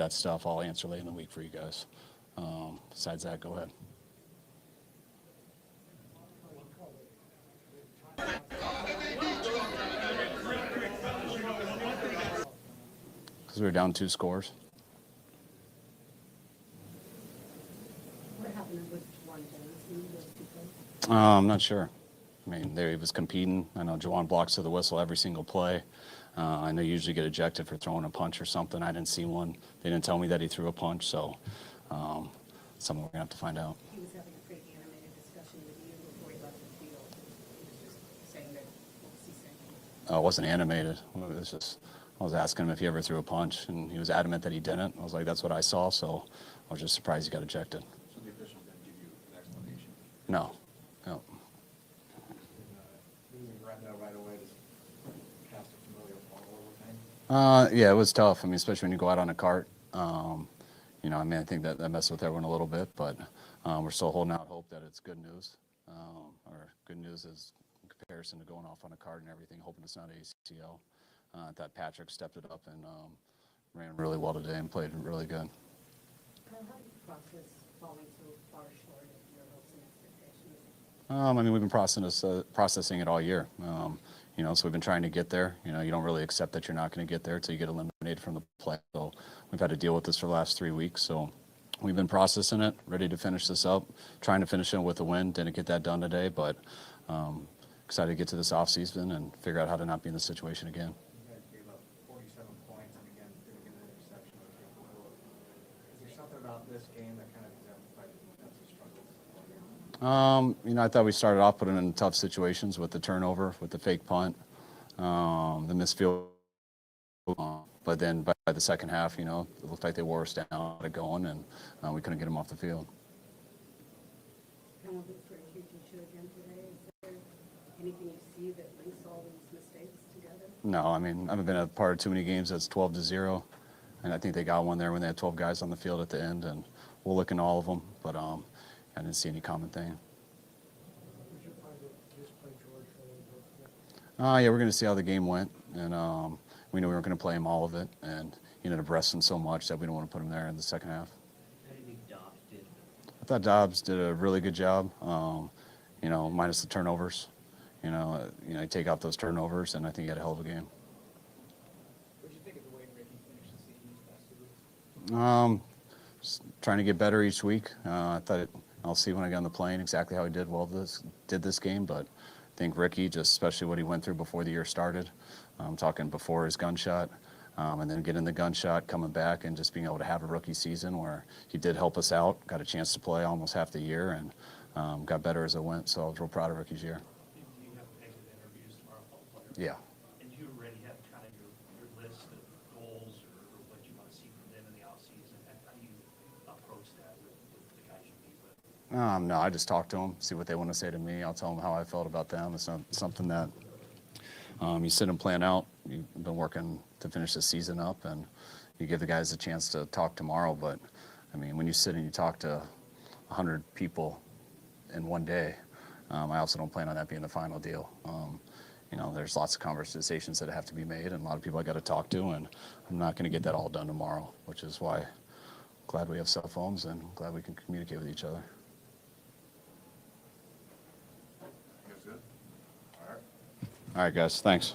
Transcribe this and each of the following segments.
that stuff I'll answer late in the week for you guys. Besides that, go ahead. Because we were down 2 scores. What happened with Juwan Jones? I'm not sure. I mean, there he was competing. I know Juwan blocks to the whistle every single play. I know you usually get ejected for throwing a punch or something. I didn't see one. They didn't tell me that he threw a punch, so something we're going to have to find out. He was having a pretty animated discussion with you before he left the field. He was just saying that, what was he saying? It wasn't animated. It was just, I was asking him if he ever threw a punch, and he was adamant that he didn't. I was like, that's what I saw, so I was just surprised he got ejected. So the official didn't give you an explanation? No. No. Losing Brenda right away, just cast a familiar pall over thing? Yeah, it was tough. I mean, especially when you go out on a cart. You know, I mean, I think that messed with everyone a little bit, but we're still holding out hope that it's good news. Or good news is in comparison to going off on a cart and everything, hoping it's not ACL. I thought Patrick stepped it up and ran really well today and played really good. How do you process falling so far short of your hopes and expectations? I mean, we've been processing it all year. You know, so we've been trying to get there. You know, you don't really accept that you're not going to get there until you get eliminated from the play. So we've had to deal with this for the last 3 weeks. So we've been processing it, ready to finish this up, trying to finish it with a win. Didn't get that done today, but excited to get to this offseason and figure out how to not be in this situation again. You guys gave up 47 points and again didn't get an interception. Is there something about this game that kind of exemplified the defensive struggles? You know, I thought we started off putting in tough situations with the turnover, with the fake punt, the missed field. But then by the second half, you know, it looked like they wore us down, got it going, and we couldn't get them off the field. Penalties for a huge issue again today. Is there anything you see that links all these mistakes together? No, I mean, I haven't been a part of too many games that's 12-0, and I think they got one there when they had 12 guys on the field at the end, and we'll look into all of them, but I didn't see any common thing. Yeah, we're going to see how the game went, and we knew we weren't going to play him all of it, and he ended up resting so much that we don't want to put him there in the second half. How do you think Dobbs did? I thought Dobbs did a really good job, you know, minus the turnovers. You know, you take out those turnovers, and I think he had a hell of a game. What did you think of the way Ricky finished the season these past 2 weeks? Just trying to get better each week. I thought I'll see when I get on the plane exactly how he did this game, but I think Ricky, just especially what he went through before the year started, I'm talking before his gunshot, and then getting the gunshot, coming back, and just being able to have a rookie season where he did help us out, got a chance to play almost half the year, and got better as it went. So I was real proud of Ricky's year. You have exit interviews tomorrow for all players. Yeah. And do you already have kind of your list of goals or what you want to see from them in the offseason? How do you approach that with the guys you meet with? No, I just talk to them, see what they want to say to me. I'll tell them how I felt about them. It's not something that you sit and plan out. You've been working to finish the season up, and you give the guys a chance to talk tomorrow. But, I mean, when you sit and you talk to 100 people in one day, I also don't plan on that being the final deal. You know, there's lots of conversations that have to be made, and a lot of people I got to talk to, and I'm not going to get that all done tomorrow, which is why I'm glad we have cell phones and glad we can communicate with each other. You guys good? All right. All right, guys. Thanks.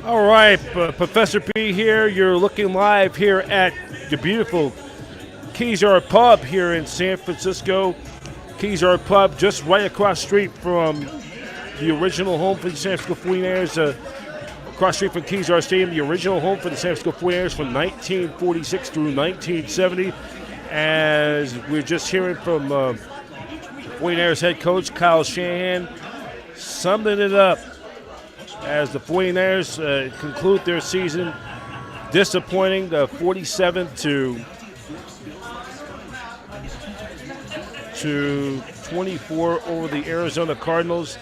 All right, Professor P here. You're looking live here at the beautiful Kezar Pub here in San Francisco. Kezar Pub just right across the street from the original home for the San Francisco 49ers, across the street from Kezar Stadium, the original home for the San Francisco 49ers from 1946 through 1970. As we're just hearing from 49ers head coach Kyle Shanahan, summing it up as the 49ers conclude their season disappointing, 47 to 24 over the Arizona Cardinals.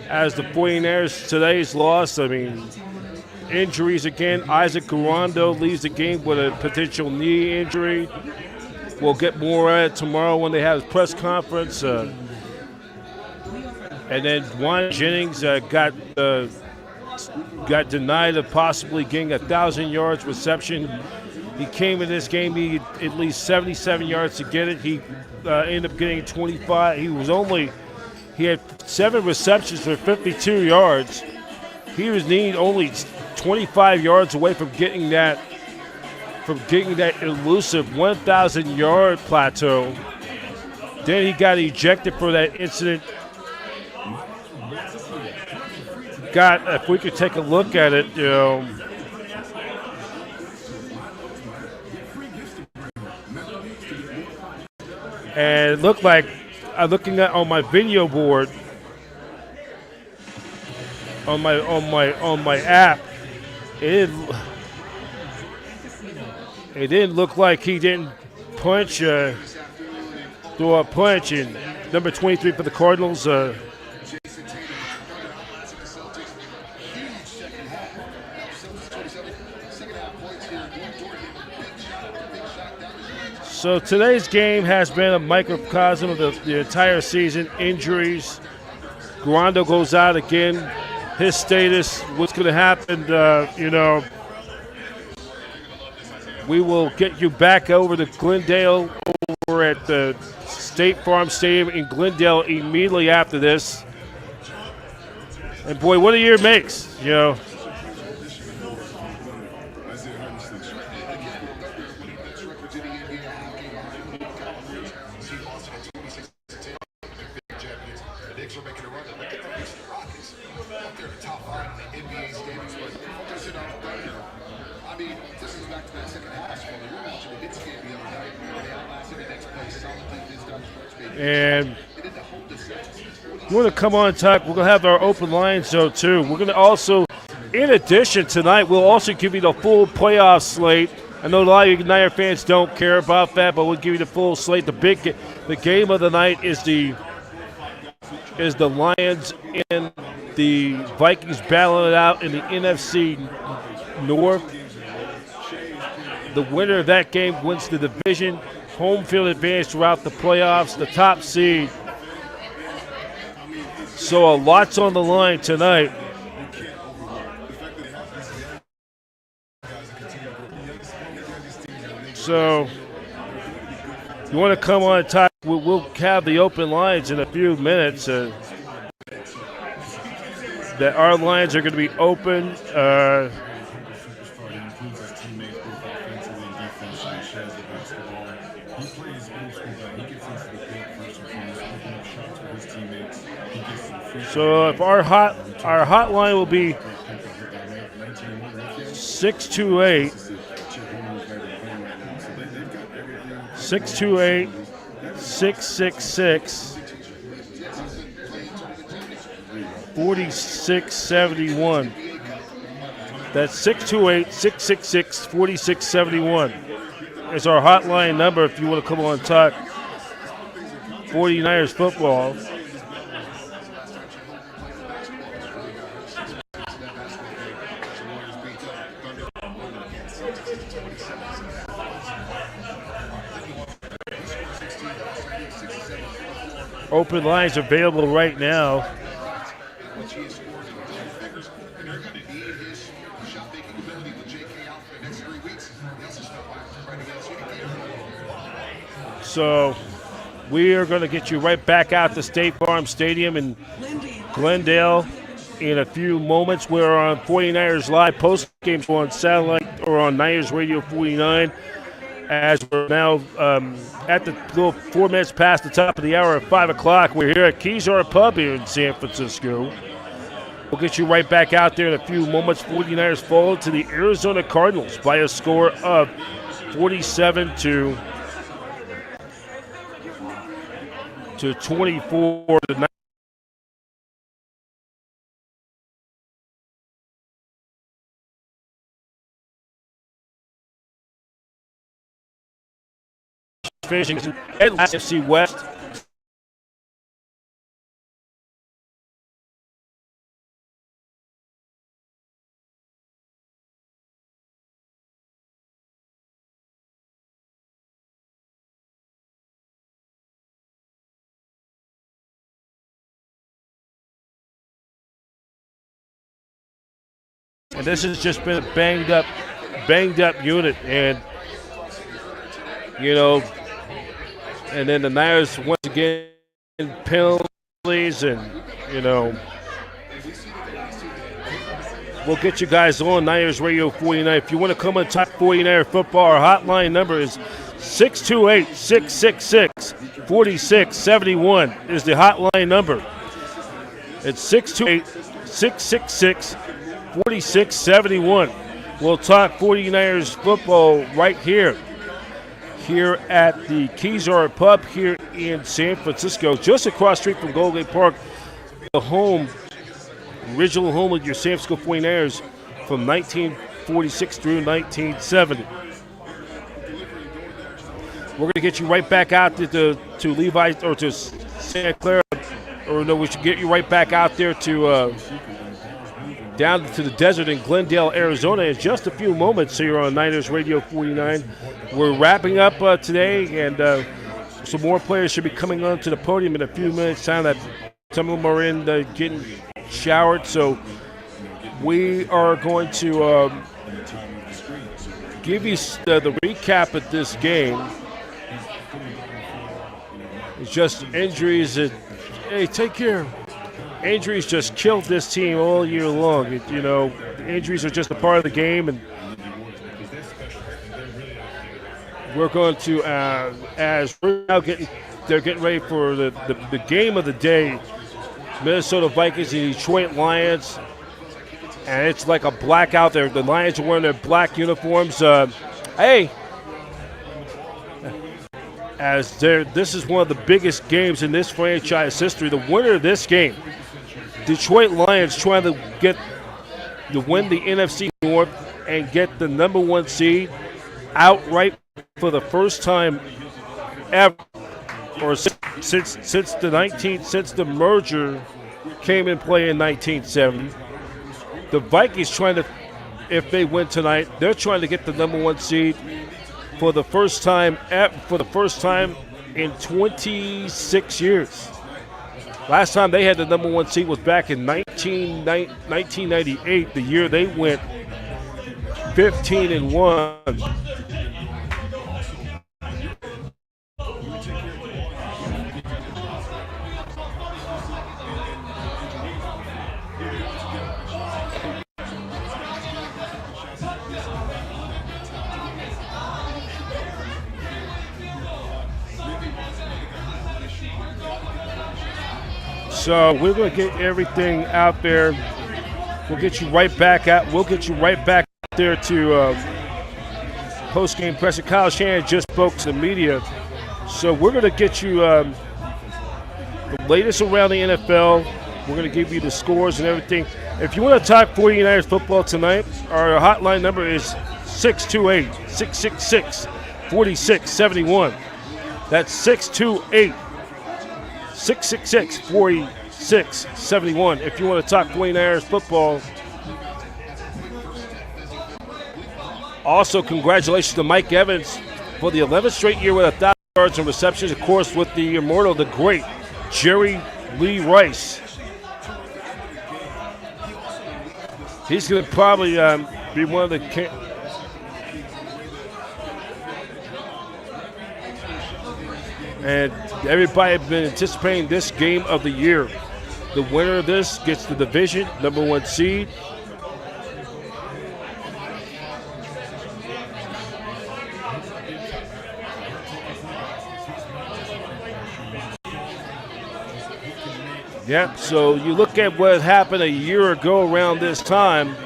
As the 49ers today's loss, I mean, injuries again. Isaac Garando leaves the game with a potential knee injury. We'll get more on it tomorrow when they have a press conference. And then Juan Jennings got denied of possibly getting 1,000 yards reception. He came in this game, he had at least 77 yards to get it. He ended up getting 25. He had 7 receptions for 52 yards. He was needing only 25 yards away from getting that elusive 1,000 yard plateau. Then he got ejected for that incident. If we could take a look at it, and it looked like looking at on my video board on my app, it didn't look like he didn't punch throw a punch. And number 23 for the Cardinals. So today's game has been a microcosm of the entire season. Injuries. Grando goes out again. His status, what's going to happen, we will get you back over to Glendale over at the State Farm Stadium in Glendale immediately after this. And boy, what a year it makes, And we're going to come on and talk. We're going to have our open line show, too. We're going to also, in addition, tonight, we'll also give you the full playoff slate. I know a lot of you Niner fans don't care about that, but we'll give you the full slate. The game of the night is the Lions and the Vikings battling it out in the NFC North. The winner of that game wins the division. Home field advantage throughout the playoffs, the top seed. So a lot's on the line tonight. So you want to come on and talk, we'll have the open lines in a few minutes. That our lines are going to be open. So if our hotline will be 628 666 4671. That's 628-666-4671. It's our hotline number if you want to come on and talk 49ers football. Open lines available right now. So we are going to get you right back out to State Farm Stadium in Glendale in a few moments. We're on 49ers Live post-game on satellite or on Niners Radio 49. As we're now at the little 4 minutes past the top of the hour at 5 o'clock. We're here at Keysar Pub here in San Francisco. We'll get you right back out there in a few moments. 49ers fall to the Arizona Cardinals by a score of 47 to 24 tonight. Finishing at NFC West. And this has just been a banged up unit. And, and then the Niners once again penalties and, we'll get you guys on Niners Radio 49. If you want to come and talk 49er football, our hotline number is 628-666-4671 is the hotline number. It's 628-666-4671. We'll talk 49ers football right here at the Kezar Pub here in San Francisco, just across the street from Golden Gate Park, the original home of your San Francisco 49ers from 1946 through 1970. We're going to get you right back out to Levi or to Santa Clara, or no, we should get you right back out there to down to the desert in Glendale, Arizona in just a few moments. So you're on Niners Radio 49. We're wrapping up today, and some more players should be coming onto the podium in a few minutes' time. That some of them are in getting showered, so we are going to give you the recap of this game. It's just injuries that, hey, take care. Injuries just killed this team all year long. Injuries are just a part of the game, and we're going to, as we're now they're getting ready for the game of the day, Minnesota Vikings and Detroit Lions, and it's like a blackout there. The Lions are wearing their black uniforms. This is one of the biggest games in this franchise history. The winner of this game, Detroit Lions, trying to win the NFC North and get the number 1 seed outright for the first time ever, or since the merger came in play in 1970. The Vikings if they win tonight, they're trying to get the number 1 seed for the first time in 26 years. Last time they had the number 1 seed was back in 1998, the year they went 15-1. So we're going to get everything out there. We'll get you right back out. We'll get you right back there to post-game press. Kyle Shanahan just spoke to the media. So we're going to get you the latest around the NFL. We're going to give you the scores and everything. If you want to talk 49ers football tonight, our hotline number is 628-666-4671. That's 628-666-4671. If you want to talk 49ers football. Also, congratulations to Mike Evans for the 11th straight year with 1,000 yards and receptions, of course, with the immortal, the great Jerry Lee Rice. He's going to probably be one of the and everybody has been anticipating this game of the year. The winner of this gets the division, number 1 seed. Yeah, so you look at what happened a year ago around this time.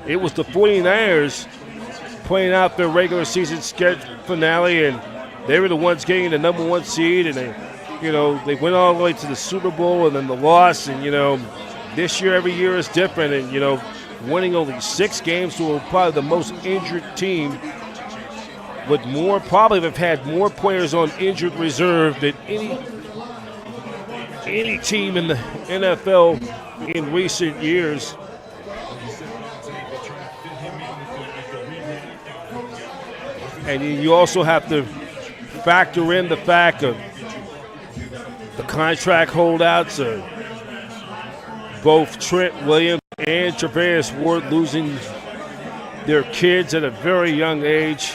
It was the 49ers playing out their regular season finale, and they were the ones getting the number 1 seed, and they went all the way to the Super Bowl and then the loss. And, this year, every year is different. And, winning only 6 games to probably the most injured team with probably have had more players on injured reserve than any team in the NFL in recent years. And you also have to factor in the fact of the contract holdouts of both Trent Williams and Travis Ward losing their kids at a very young age.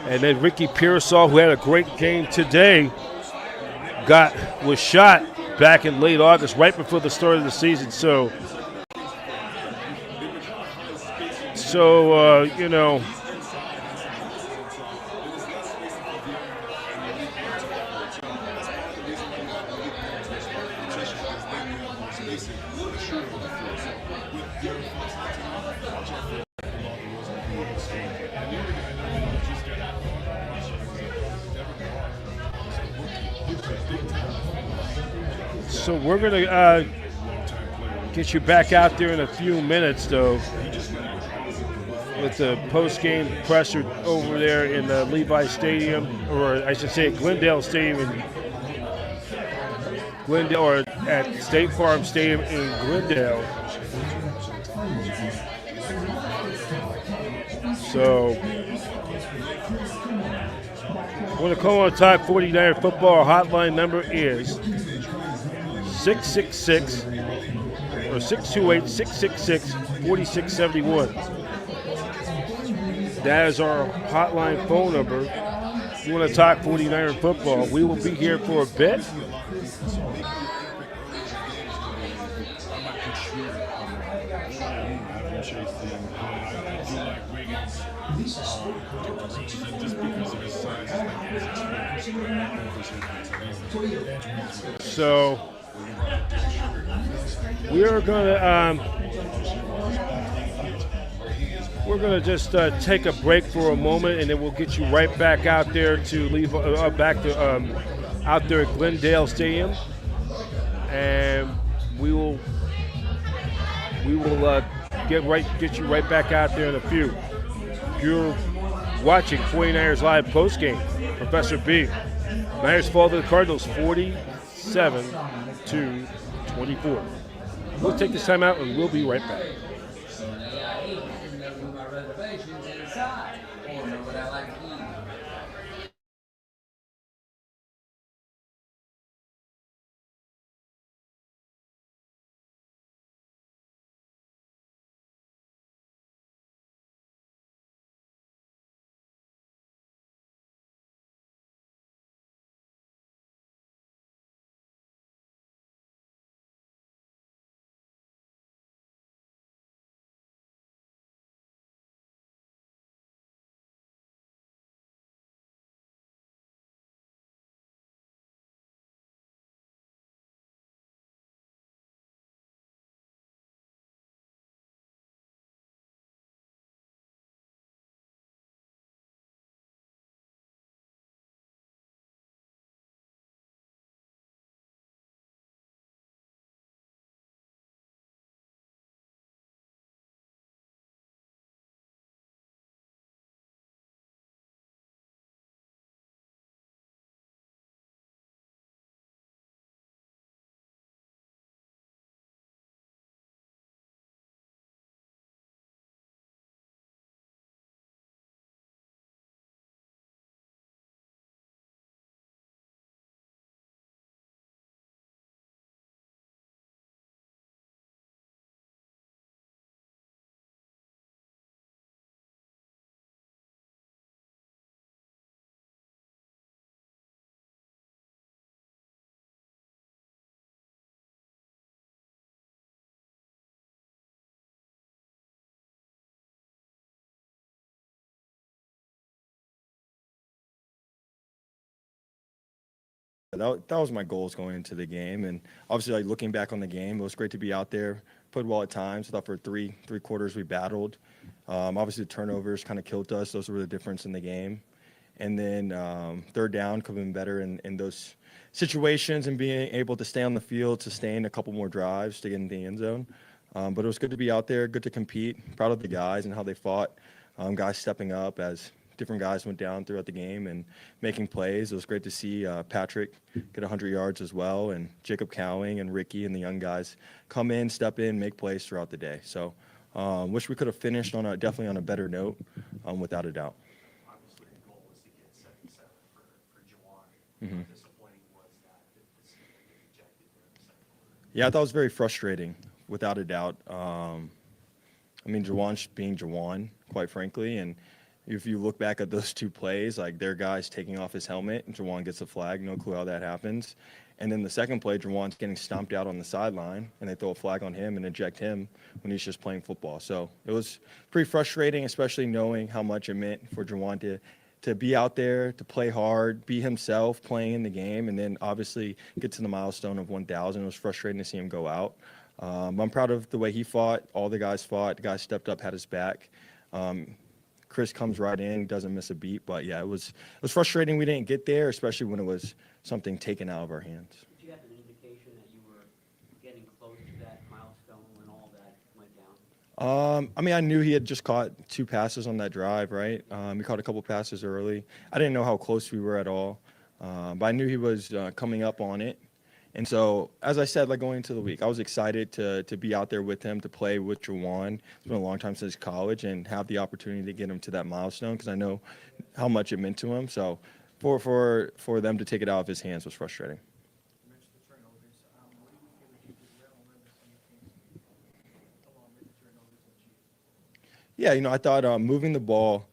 And then Ricky Pearsall, who had a great game today, was shot back in late August, right before the start of the season. So you know, so we're gonna get you back out there in a few minutes, though, with the post-game presser over there in the Levi Stadium, or I should say Glendale Stadium in Glendale, or at State Farm Stadium in Glendale. So when the call on Talk 49er football hotline number is 666 or 628-666-4671. That is our hotline phone number. If you want to talk 49er football, we will be here for a bit. So we're gonna just take a break for a moment, and then we'll get you right back out there to leave back to out there at Glendale Stadium, and we will get you right back out there in a few. You're watching 49ers Live postgame. Professor B. Niners fall to the Cardinals 47-24. We'll take this time out and we'll be right back. That was my goals going into the game, and obviously, like looking back on the game, it was great to be out there. Played well at times. I thought for three quarters we battled. Obviously, the turnovers kind of killed us. Those were the difference in the game. And then third down could have been better in those situations, and being able to stay on the field, sustain a couple more drives to get in the end zone. But it was good to be out there, good to compete. Proud of the guys and how they fought. Guys stepping up as different guys went down throughout the game and making plays. It was great to see Patrick get 100 yards as well, and Jacob Cowing and Ricky and the young guys come in, step in, make plays throughout the day. So wish we could have finished definitely on a better note, without a doubt. Obviously, the goal was to get 77 for Juwan. How disappointing was that to see him get ejected there in the second quarter? Yeah, I thought it was very frustrating. without a doubt. I mean, Jawan's being Jawan, quite frankly, and if you look back at those two plays, like their guy's taking off his helmet, and Jawan gets a flag, no clue how that happens. And then the second play, Jawan's getting stomped out on the sideline, and they throw a flag on him and eject him when he's just playing football. So it was pretty frustrating, especially knowing how much it meant for Jawan to be out there, to play hard, be himself, playing in the game, and then obviously get to the milestone of 1,000. It was frustrating to see him go out. I'm proud of the way he fought. All the guys fought. The guys stepped up, had his back. Chris comes right in, doesn't miss a beat. But, yeah, it was frustrating we didn't get there, especially when it was something taken out of our hands. Did you have an indication that you were getting close to that milestone when all that went down? I mean, I knew he had just caught 2 passes on that drive, right? He caught a couple passes early. I didn't know how close we were at all, but I knew he was coming up on it. And so, as I said, like going into the week, I was excited to be out there with him, to play with Jawan. It's been a long time since college, and have the opportunity to get him to that milestone because I know how much it meant to him. So, for them to take it out of his hands was frustrating. You mentioned the turnovers. What do you feel like you did well and learned some of the things along with the turnovers that you? Yeah, I thought moving the ball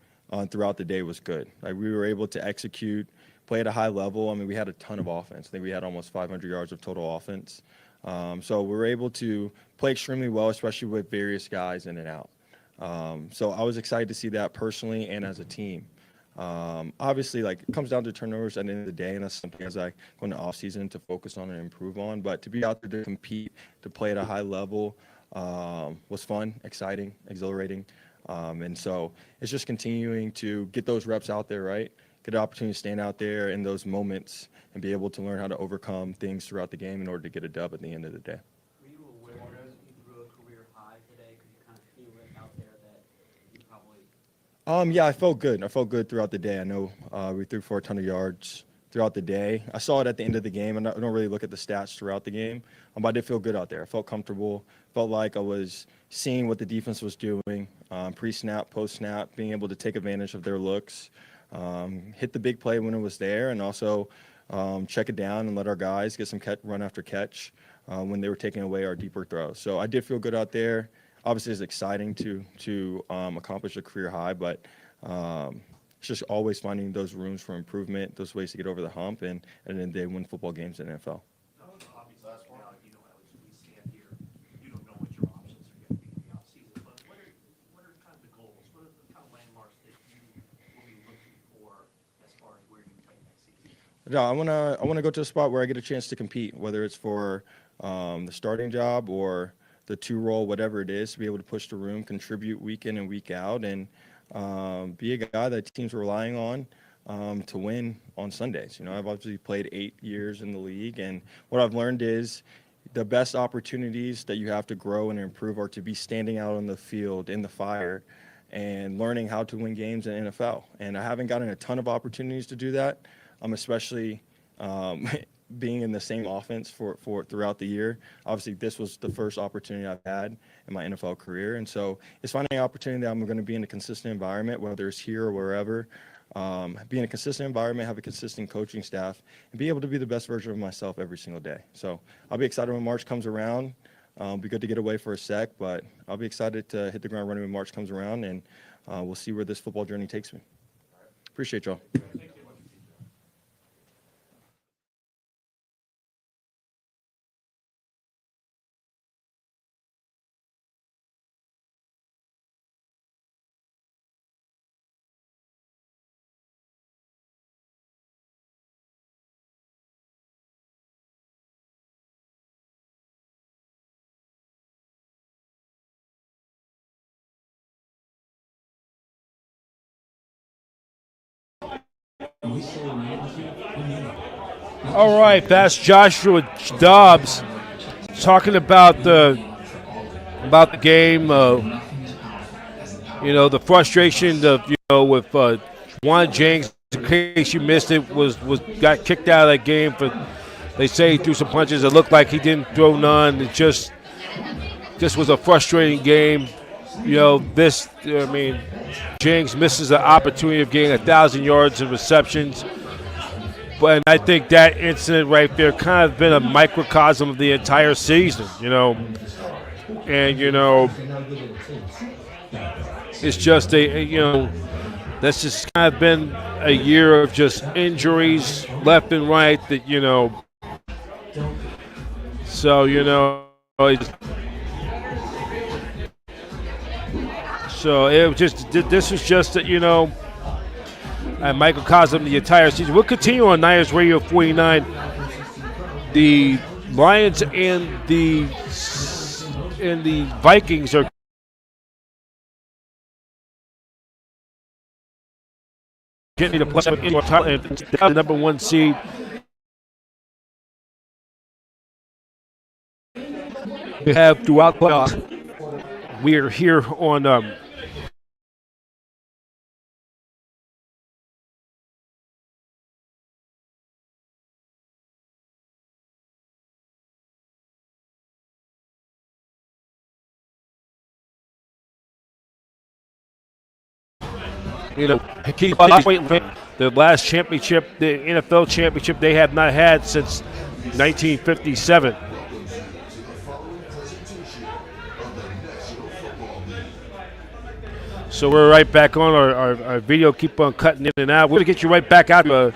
throughout the day was good. Like we were able to execute, play at a high level. I mean, we had a ton of offense. I think we had almost 500 yards of total offense. So we were able to play extremely well, especially with various guys in and out. So I was excited to see that personally and as a team. Obviously, like it comes down to turnovers at the end of the day, and that's something as I go into off season to focus on and improve on. But to be out there to compete, to play at a high level, was fun, exciting, exhilarating. And so it's just continuing to get those reps out there, right? Get an opportunity to stand out there in those moments and be able to learn how to overcome things throughout the game in order to get a dub at the end of the day. Were you aware that you threw a career high today? Could you kind of feel it out there that you probably? Yeah, I felt good. I felt good throughout the day. I know we threw for a ton of yards throughout the day. I saw it at the end of the game, and I don't really look at the stats throughout the game, but I did feel good out there. I felt comfortable. Felt like I was seeing what the defense was doing, pre-snap, post-snap, being able to take advantage of their looks, hit the big play when it was there, and also check it down and let our guys get some run after catch when they were taking away our deeper throws. So I did feel good out there. Obviously, it's exciting to accomplish a career high, but it's just always finding those rooms for improvement, those ways to get over the hump, and then they win football games in the NFL. Obviously, now, as we stand here, you don't know what your options are going to be in the offseason, but what are kind of the goals? What are the kind of landmarks that you will be looking for as far as where you play next season? No, I wanna go to a spot where I get a chance to compete, whether it's for the starting job or the 2 role, whatever it is, to be able to push the room, contribute week in and week out, and be a guy that teams are relying on to win on Sundays. I've obviously played 8 years in the league, and what I've learned is the best opportunities that you have to grow and improve are to be standing out on the field in the fire and learning how to win games in the NFL. And I haven't gotten a ton of opportunities to do that, especially being in the same offense for throughout the year. Obviously, this was the first opportunity I've had in my NFL career. And so it's finding an opportunity that I'm going to be in a consistent environment, whether it's here or wherever, be in a consistent environment, have a consistent coaching staff, and be able to be the best version of myself every single day. So I'll be excited when March comes around. It'll be good to get away for a sec, but I'll be excited to hit the ground running when March comes around, and we'll see where this football journey takes me. Appreciate y'all. All right, that's Joshua Dobbs talking about the game. The frustration of with Juwan James. In case you missed it, got kicked out of that game for. They say he threw some punches. It looked like he didn't throw none. It just was a frustrating game. James misses the opportunity of getting 1,000 yards and receptions. And I think that incident right there kind of been a microcosm of the entire season. And, it's just that's just kind of been a year of just injuries left and right so, it's, so it was just, this was just, a microcosm the entire season. We'll continue on Niners Radio 49. The Lions and the Vikings are getting to play in the number 1 seed. We have throughout playoffs. We are here on the last championship, the NFL championship they have not had since 1957. So we're right back on our video. Keep on cutting in and out. We're going to get you right back out to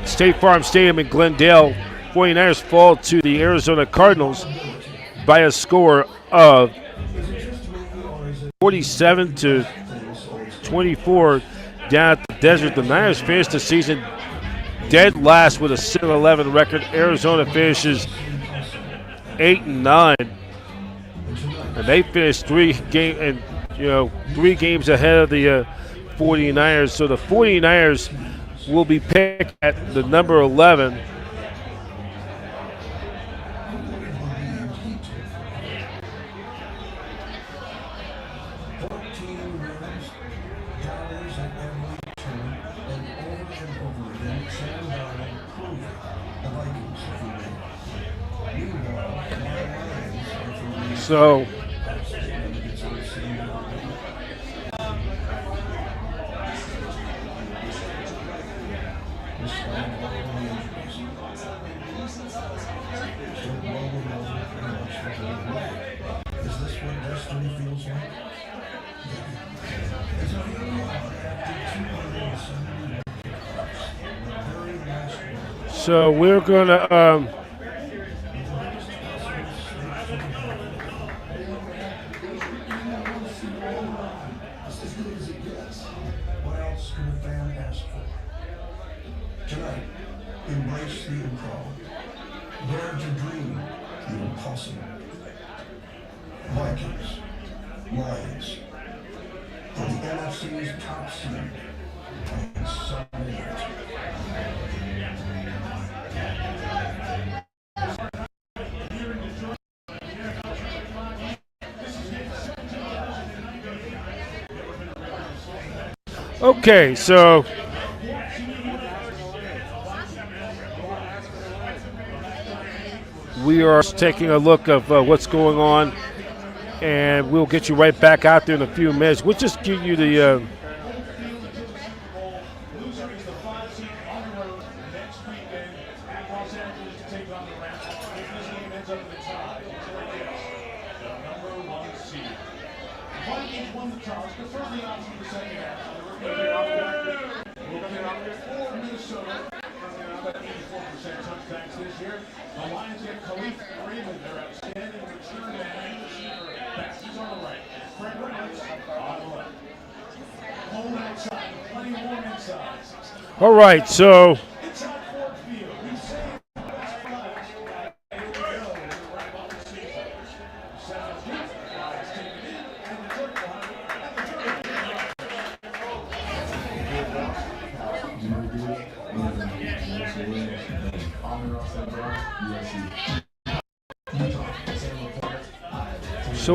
State Farm Stadium in Glendale. 49ers fall to the Arizona Cardinals by a score of 47-24 down at the Desert. The Niners finished the season dead last with a 6-11 record. Arizona finishes 8-9, and they finished 3 games ahead of the 49ers. So the 49ers will be picked at the number 11. So we're gonna What else can a fan ask for? Tonight, embrace the improbable. Dare to dream the impossible. Vikings, Lions, for the NFC's top seed on Sunday night. okay, so we are taking a look of what's going on, and we'll get you right back out there in a few minutes. We'll just give you the all right, so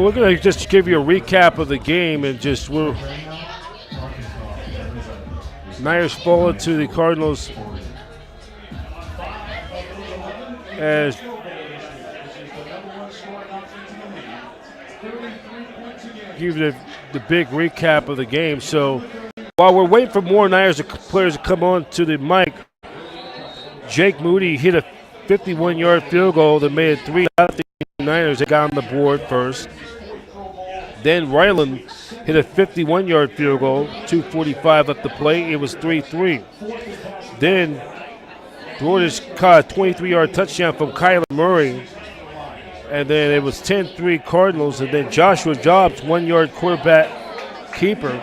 we're going to just give you a recap of the game and just Niners fall to the Cardinals as give you the big recap of the game. So while we're waiting for more Niners players to come on to the mic, Jake Moody hit a 51-yard field goal that made it 3-0 49ers. They got on the board first. Then Ryland hit a 51-yard field goal, 2:45 left to play. It was 3-3. Then Georgia caught a 23-yard touchdown from Kyler Murray. And then it was 10-3 Cardinals. And then Joshua Dobbs, 1-yard quarterback keeper,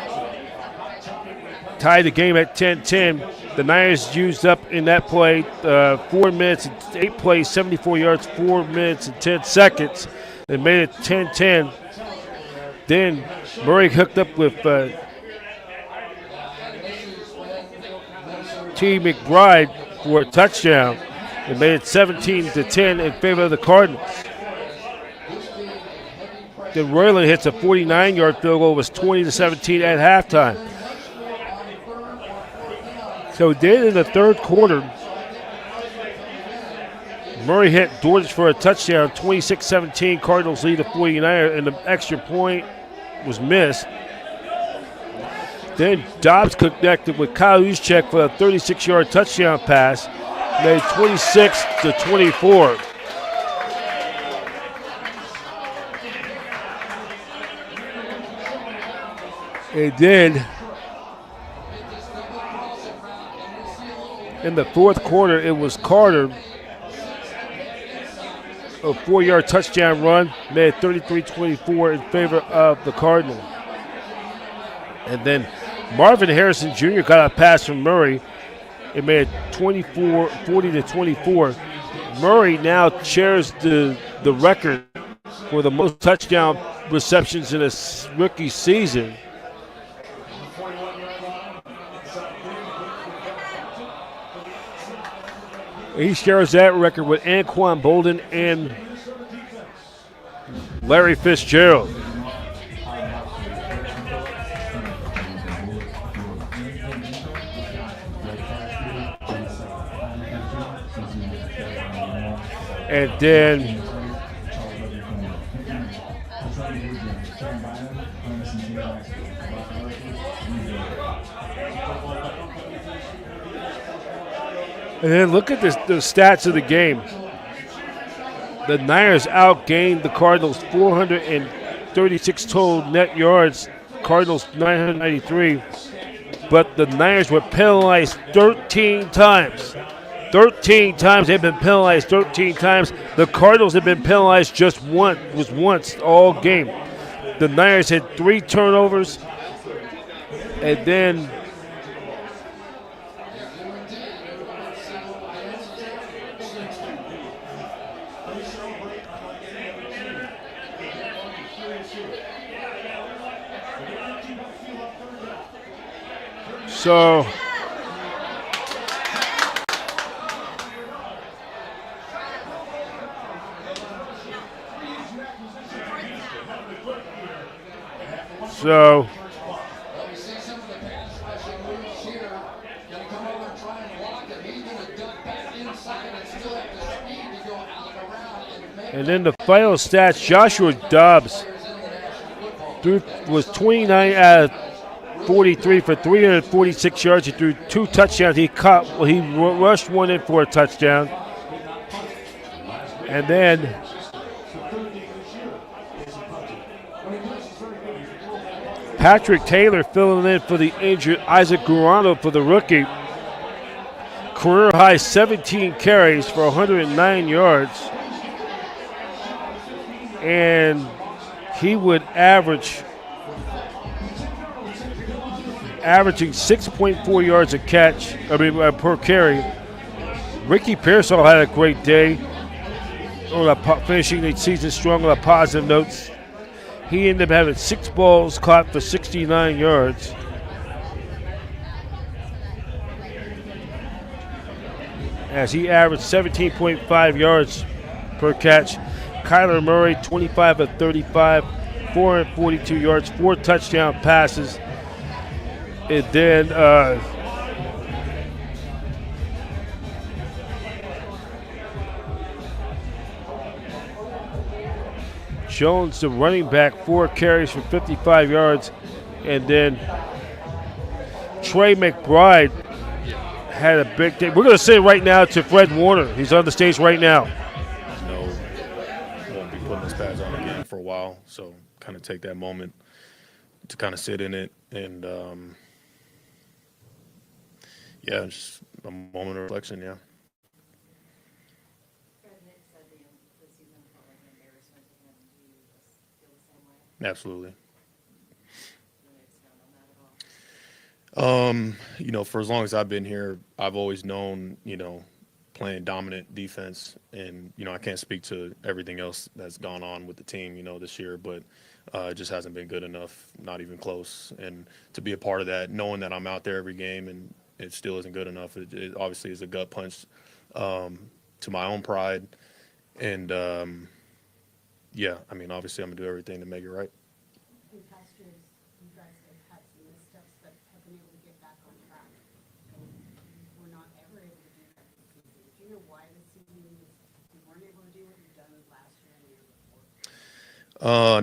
tied the game at 10-10. The Niners used up in that play 4 minutes, 8 plays, 74 yards, 4 minutes and 10 seconds. They made it 10-10. Then Murray hooked up with T. McBride for a touchdown. They made it 17-10 in favor of the Cardinals. Then Royland hits a 49-yard field goal. It was 20-17 at halftime. So then in the third quarter, Murray hit Dortch for a touchdown, 26-17. Cardinals lead the 49ers, and the extra point was missed. Then Dobbs connected with Kyle Juszczyk for a 36-yard touchdown pass, made 26-24. And then in the fourth quarter, it was Carter, a 4-yard touchdown run, made 33-24 in favor of the Cardinals. And then Marvin Harrison Jr. got a pass from Murray. It made 40-24. Murray now shares the record for the most touchdown receptions in a rookie season. He shares that record with Anquan Bolden and Larry Fitzgerald. And then look at this, the stats of the game. The Niners outgained the Cardinals 436 total net yards. Cardinals 993. But the Niners were penalized 13 times. 13 times they've been penalized 13 times. The Cardinals have been penalized just once all game. The Niners had 3 turnovers, and then so and then the final stats, Joshua Dobbs was 29 out of 43 for 346 yards. He threw 2 touchdowns. He rushed one in for a touchdown. And then Patrick Taylor filling in for the injured Isaac Guarano for the rookie. Career high 17 carries for 109 yards. And he would averaging 6.4 yards per carry. Ricky Pearsall had a great day, finishing the season strong on a positive note. He ended up having 6 balls caught for 69 yards. As he averaged 17.5 yards per catch. Kyler Murray, 25 of 35, 442 yards, 4 touchdown passes. And then Jones, the running back, 4 carries for 55 yards. And then Trey McBride had a big day. We're going to send right now to Fred Warner. He's on the stage right now. Won't be putting it for a while, so kind of take that moment to kind of sit in it and yeah, just a moment of reflection. Yeah. Fred, Nick said the season felt like an embarrassment to him. Do you feel the same way? Absolutely. Do you expound on that at all? You know, for as long as I've been here, I've always known, you know, playing dominant defense, and you know, I can't speak to everything else that's gone on with the team, you know, this year, but it just hasn't been good enough, not even close. And to be a part of that, knowing that I'm out there every game and it still isn't good enough, it obviously is a gut punch to my own pride. And yeah, I mean, obviously, I'm gonna do everything to make it right. In past years, you guys have had some missteps, but have been able to get back on track. And we're not ever able to do that this season. Do you know why this season you weren't able to do what you've done last year and the year before?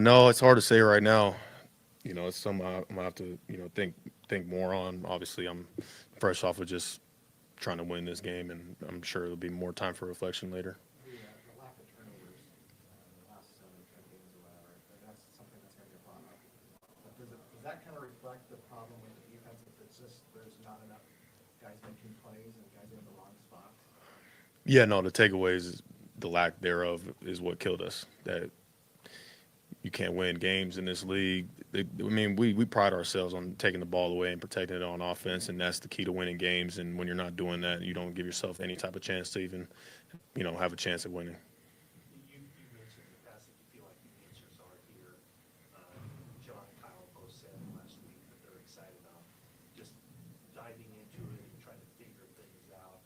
No, it's hard to say right now. You know, it's something I'm gonna have to, you know, think more on. Obviously, I'm fresh off of just trying to win this game, and I'm sure there'll be more time for reflection later. The lack of turnovers in the last 7 or 10 games or whatever, that's something that's going to get brought up. But does that kind of reflect the problem with the defense if it's just there's not enough guys making plays and guys in the wrong spots? Yeah, no, the takeaways, the lack thereof is what killed us. That you can't win games in this league. I mean, we pride ourselves on taking the ball away and protecting it on offense, and that's the key to winning games. And when you're not doing that, you don't give yourself any type of chance to even, you know, have a chance at winning. You mentioned in the past that you feel like the answers are here. John and Kyle both said last week that they're excited about just diving into it and trying to figure things out.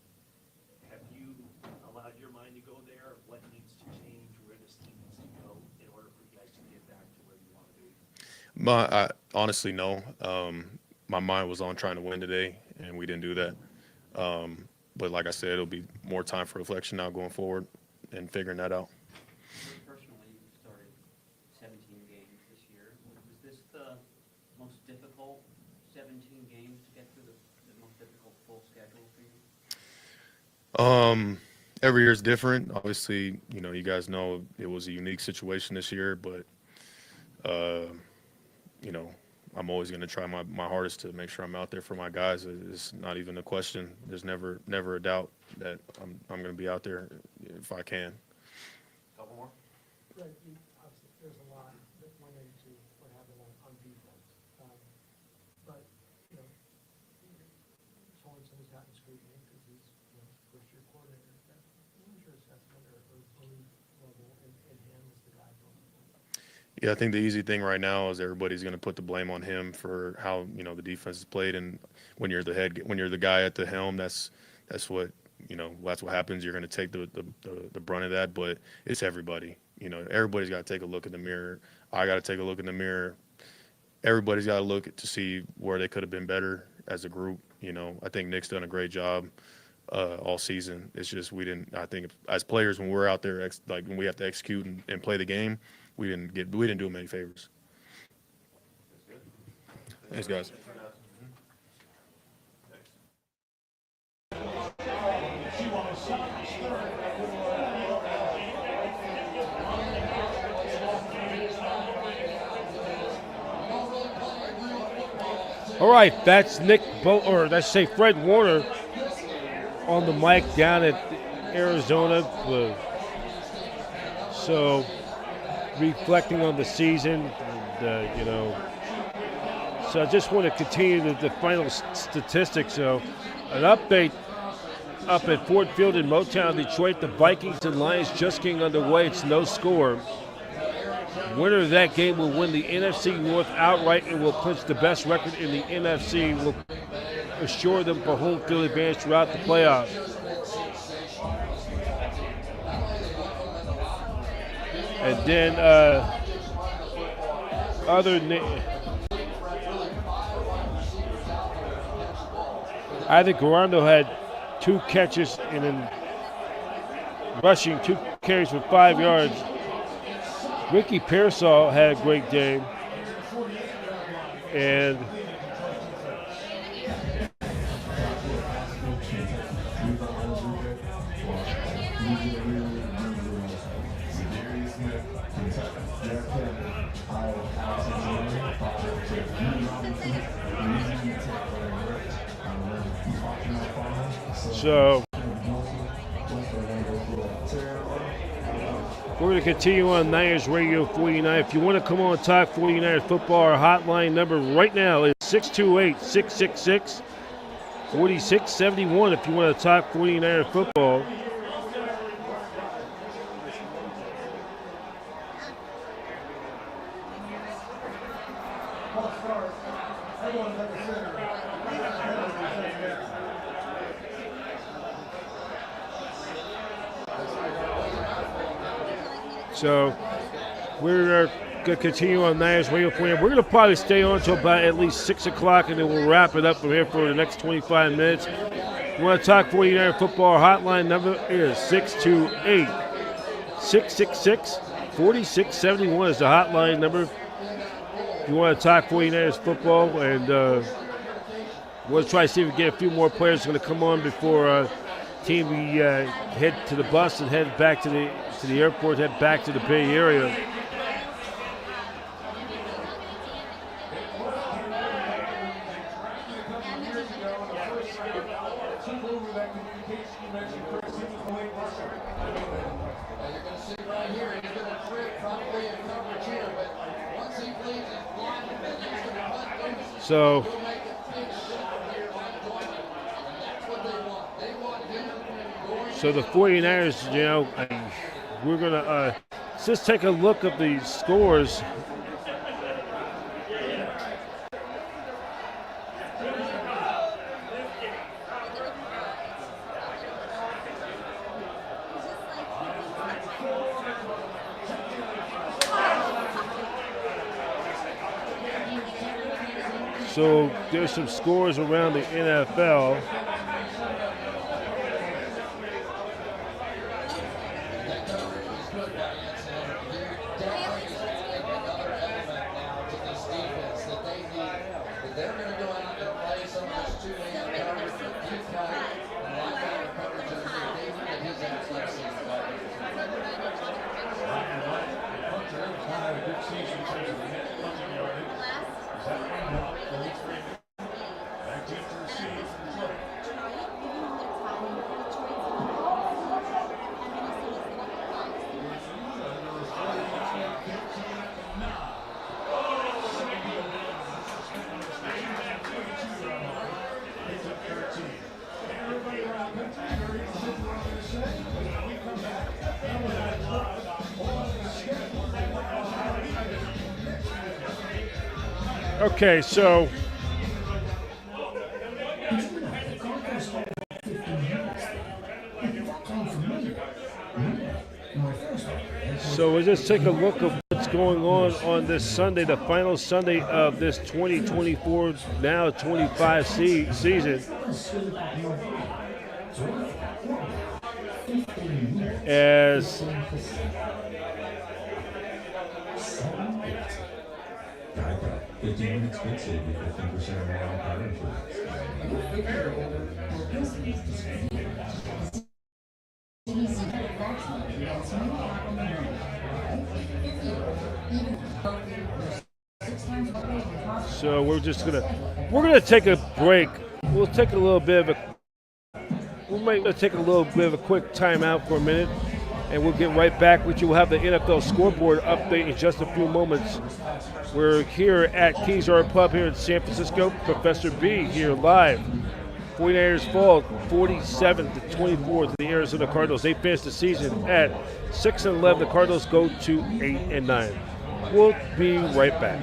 Have you allowed your mind to go there? What needs to change? Where this team needs to go in order for you guys to get back to where you want to be? Honestly, no. My mind was on trying to win today, and we didn't do that. But like I said, it'll be more time for reflection now going forward and figuring that out. Personally, you started 17 games this year. Was this the most difficult 17 games to get through the most difficult full schedule for you? Every year is different. Obviously, you know, you guys know it was a unique situation this year, but you know, I'm always going to try my hardest to make sure I'm out there for my guys. It's not even a question. There's never a doubt that I'm going to be out there if I can. Couple more? Greg, obviously, there's a lot that went into what happened on defense. But, you know, Sorensen has gotten scrutiny because he's, you know, first-year coordinator. What was your assessment or belief level in him as the guy going forward? Yeah, I think the easy thing right now is everybody's going to put the blame on him for how, you know, the defense is played. And when you're the guy at the helm, that's what, you know, that's what happens. You're going to take the brunt of that. But it's everybody. You know, everybody's got to take a look in the mirror. I got to take a look in the mirror. Everybody's got to look to see where they could have been better as a group. You know, I think Nick's done a great job all season. It's just we didn't. I think as players, when we're out there, like when we have to execute and play the game, we didn't do him any favors. Thanks, guys. All right, that's Fred Warner on the mic down at Arizona. So, reflecting on the season, and, you know. So I just want to continue the final statistics. So, an update up at Ford Field in Motown, Detroit. The Vikings and Lions just getting underway. It's no score. Winner of that game will win the NFC North outright and will clinch the best record in the NFC. Will assure them for home field advantage throughout the playoffs. And then I think Garando had 2 catches and then rushing 2 carries for 5 yards. Ricky Pearsall had a great game. And So we're going to continue on Niners Radio 49. If you want to come on and talk 49ers football, our hotline number right now is 628-666-4671 if you want to talk 49ers football. So we're going to continue on Niners Radio 49. We're going to probably stay on until about at least 6 o'clock, and then we'll wrap it up from here for the next 25 minutes. You want to talk 49er football, our hotline number is 628-666-4671 is the hotline number. If you want to talk 49ers football, and we'll try to see if we get a few more players going to come on before team we head to the bus and head back to the airport, head back to the Bay Area. So the 49ers, we're going to just take a look at the scores. So there's some scores around the NFL. Okay, so we'll just take a look at what's going on this Sunday, the final Sunday of this 2024, now 25 season. As so we're gonna take a break. We'll take a little bit of a quick timeout for a minute, and we'll get right back with you. We'll have the NFL scoreboard update in just a few moments. We're here at Keys R Pub here in San Francisco. Professor B here live. 49ers fall 47-24 to the Arizona Cardinals. They finished the season at 6-11. The Cardinals go to 8-9. We'll be right back.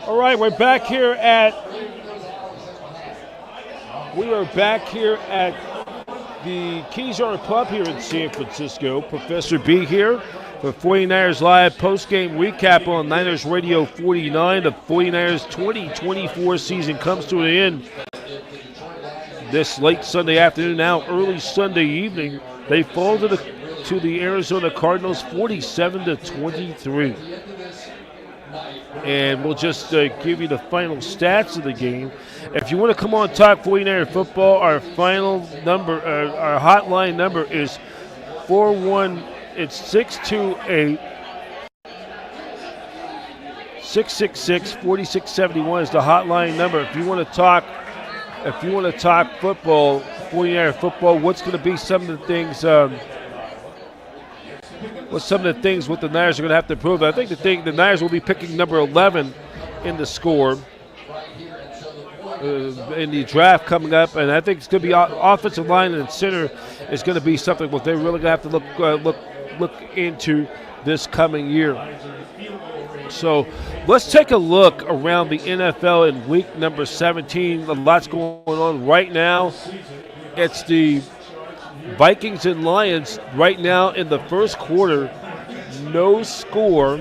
All right, we're back here at the Keysar Pub here in San Francisco. Professor B here for 49ers Live post-game recap on Niners Radio 49. The 49ers 2024 season comes to an end this late Sunday afternoon, now early Sunday evening. They fall to the Arizona Cardinals 47-23. And we'll just give you the final stats of the game. If you want to come on talk 49er football, our final number, our hotline number is 666-4671 is the hotline number. If you want to talk football, 49er football, what's going to be some of the things what the Niners are going to have to improve. I think the Niners will be picking number 11 in the score in the draft coming up, and I think it's going to be offensive line and center is going to be something what they're really going to have to look into this coming year. So let's take a look around the NFL in week number 17. A lot's going on right now. It's the Vikings and Lions right now in the first quarter. No score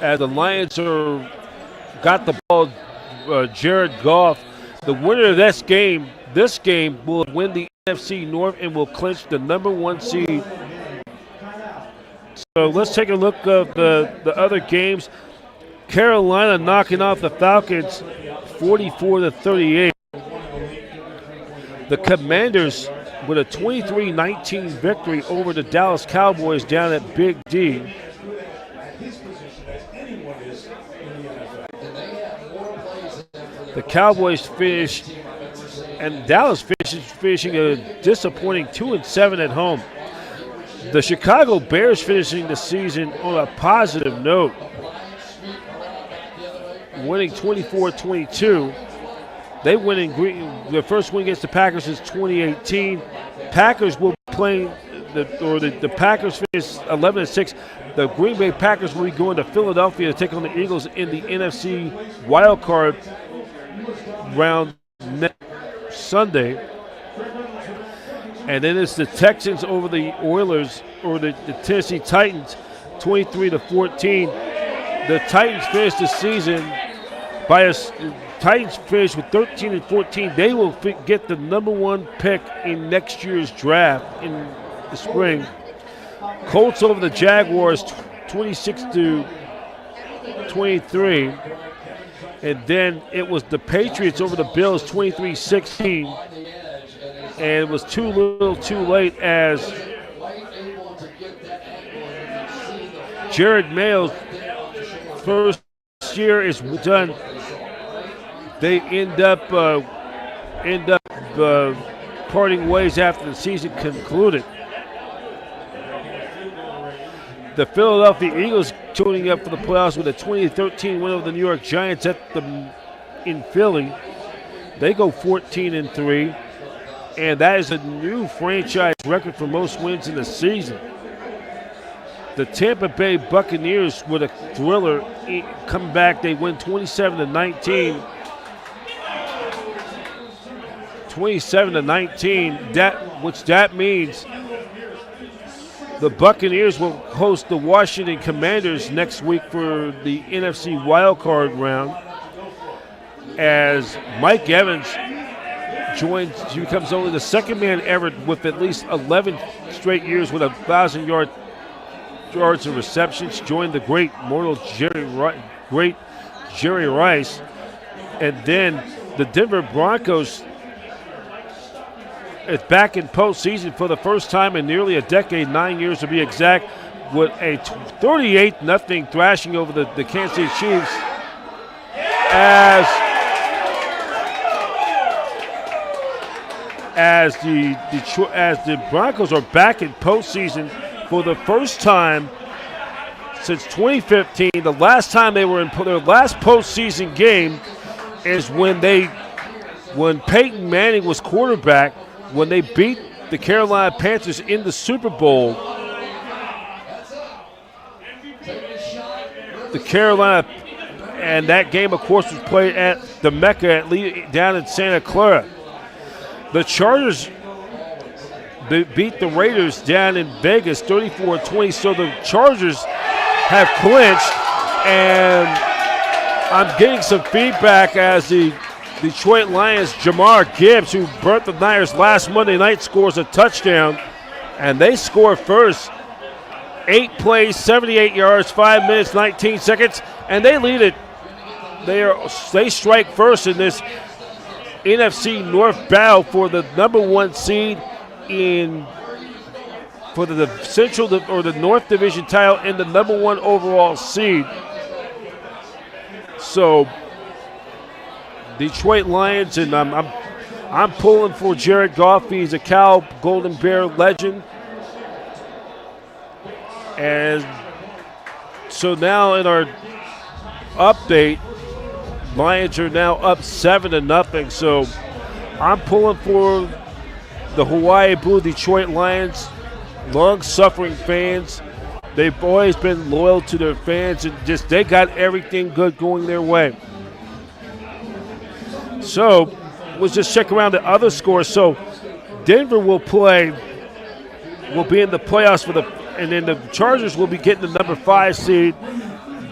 as the Lions got the ball. Jared Goff, the winner of this game will win the NFC North and will clinch the number 1 seed. So let's take a look at the other games. Carolina knocking off the Falcons 44-38. The Commanders with a 23-19 victory over the Dallas Cowboys down at Big D. The Cowboys finished, and Dallas finishing a disappointing 2-7 at home. The Chicago Bears finishing the season on a positive note, winning 24-22. They win in their first win against the Packers since 2018. Packers will be playing the Packers finished 11-6. The Green Bay Packers will be going to Philadelphia to take on the Eagles in the NFC wild card round next Sunday. And then it's the Texans over the Oilers, or the Tennessee Titans, 23-14. The Titans finished the season Titans finished with 13-14. They will get the number 1 pick in next year's draft in the spring. Colts over the Jaguars, 26-23. And then it was the Patriots over the Bills, 23-16. And it was too little too late as Jared Mayo's first year is done. They end up parting ways after the season concluded. The Philadelphia Eagles tuning up for the playoffs with a 2013 win over the New York Giants in Philly. They go 14-3, and that is a new franchise record for most wins in the season. The Tampa Bay Buccaneers with a thriller come back. They win 27-19. 27-19. That means the Buccaneers will host the Washington Commanders next week for the NFC wildcard round, as Mike Evans becomes only the second man ever with at least 11 straight years with 1,000 yards of receptions. Joined the great mortal Jerry Rice, and then the Denver Broncos is back in postseason for the first time in nearly a decade, 9 years to be exact, with a 38-0 thrashing over the Kansas City Chiefs as the Broncos are back in postseason for the first time since 2015. The last time they were in their last postseason game is when Peyton Manning was quarterback, when they beat the Carolina Panthers in the Super Bowl. the Carolina, and that game, of course, was played at the Mecca down in Santa Clara. The Chargers beat the Raiders down in Vegas 34-20, so the Chargers have clinched, and I'm getting some feedback as the Detroit Lions' Jamar Gibbs, who burnt the Niners last Monday night, scores a touchdown, and they score first. 8 plays, 78 yards, 5 minutes, 19 seconds, and they lead it. They strike first in this NFC North battle for the number 1 seed for the Central or the North Division title and the number 1 overall seed. So Detroit Lions, and I'm pulling for Jared Goff. He's a Cal Golden Bear legend. And so now in our update, Lions are now up 7-0. So I'm pulling for the Hawaii Blue Detroit Lions, long-suffering fans. They've always been loyal to their fans, and they got everything good going their way. So let's just check around the other scores. So Denver will be in the playoffs and then the Chargers will be getting the number 5 seed.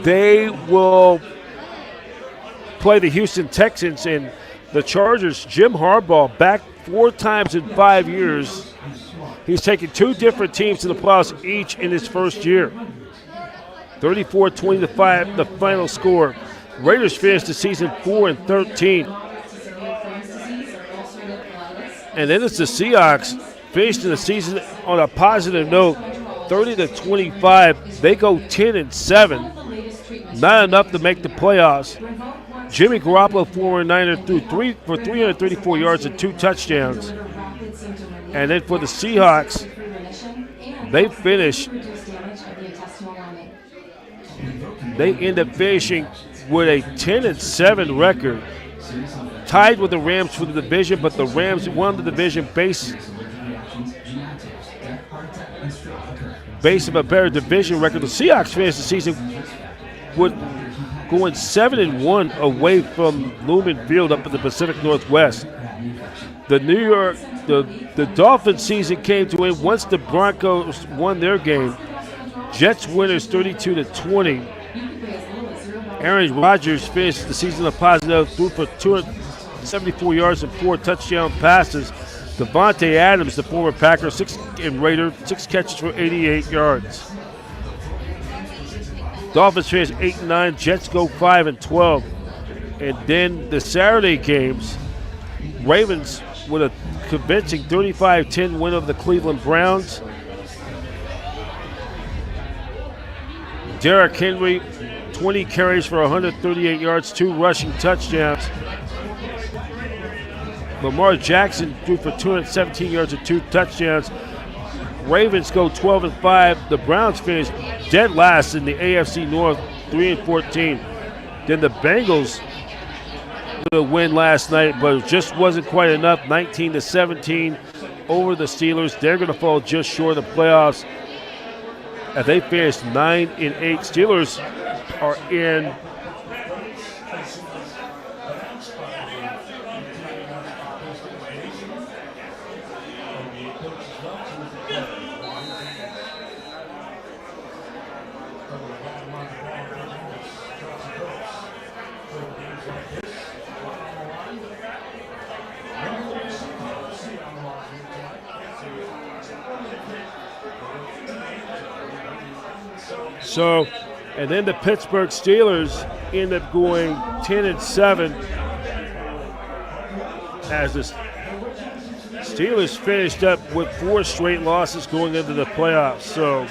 They will play the Houston Texans, and the Chargers, Jim Harbaugh, back 4 times in 5 years. He's taken 2 different teams to the playoffs each in his first year. 34-20 the final score. Raiders finished the season 4-13. And then it's the Seahawks, finished the season on a positive note, 30-25. They go 10-7. Not enough to make the playoffs. Jimmy Garoppolo, former Niner, threw 334 yards and 2 touchdowns. And then for the Seahawks, they end up finishing with a 10-7 record, tied with the Rams for the division, but the Rams won the division based of a better division record. The Seahawks finished the season with going 7-1 away from Lumen Field up in the Pacific Northwest. The Dolphins season came to an end once the Broncos won their game. Jets winners 32-20. Aaron Rodgers finished the season a positive, threw for 274 yards and 4 touchdown passes. Devontae Adams, the former Packer and Raider, 6 catches for 88 yards. Dolphins finished 8-9. Jets go 5-12. And then the Saturday games, Ravens with a convincing 35-10 win over the Cleveland Browns. Derrick Henry, 20 carries for 138 yards, 2 rushing touchdowns. Lamar Jackson threw for 217 yards and 2 touchdowns. Ravens go 12-5. The Browns finished dead last in the AFC North, 3-14. Then the Bengals with a win last night, but it just wasn't quite enough. 19-17 over the Steelers. They're going to fall just short of the playoffs. And they finished 9-8. Steelers are in. So, and then the Pittsburgh Steelers end up going 10-7 as the Steelers finished up with 4 straight losses going into the playoffs. So,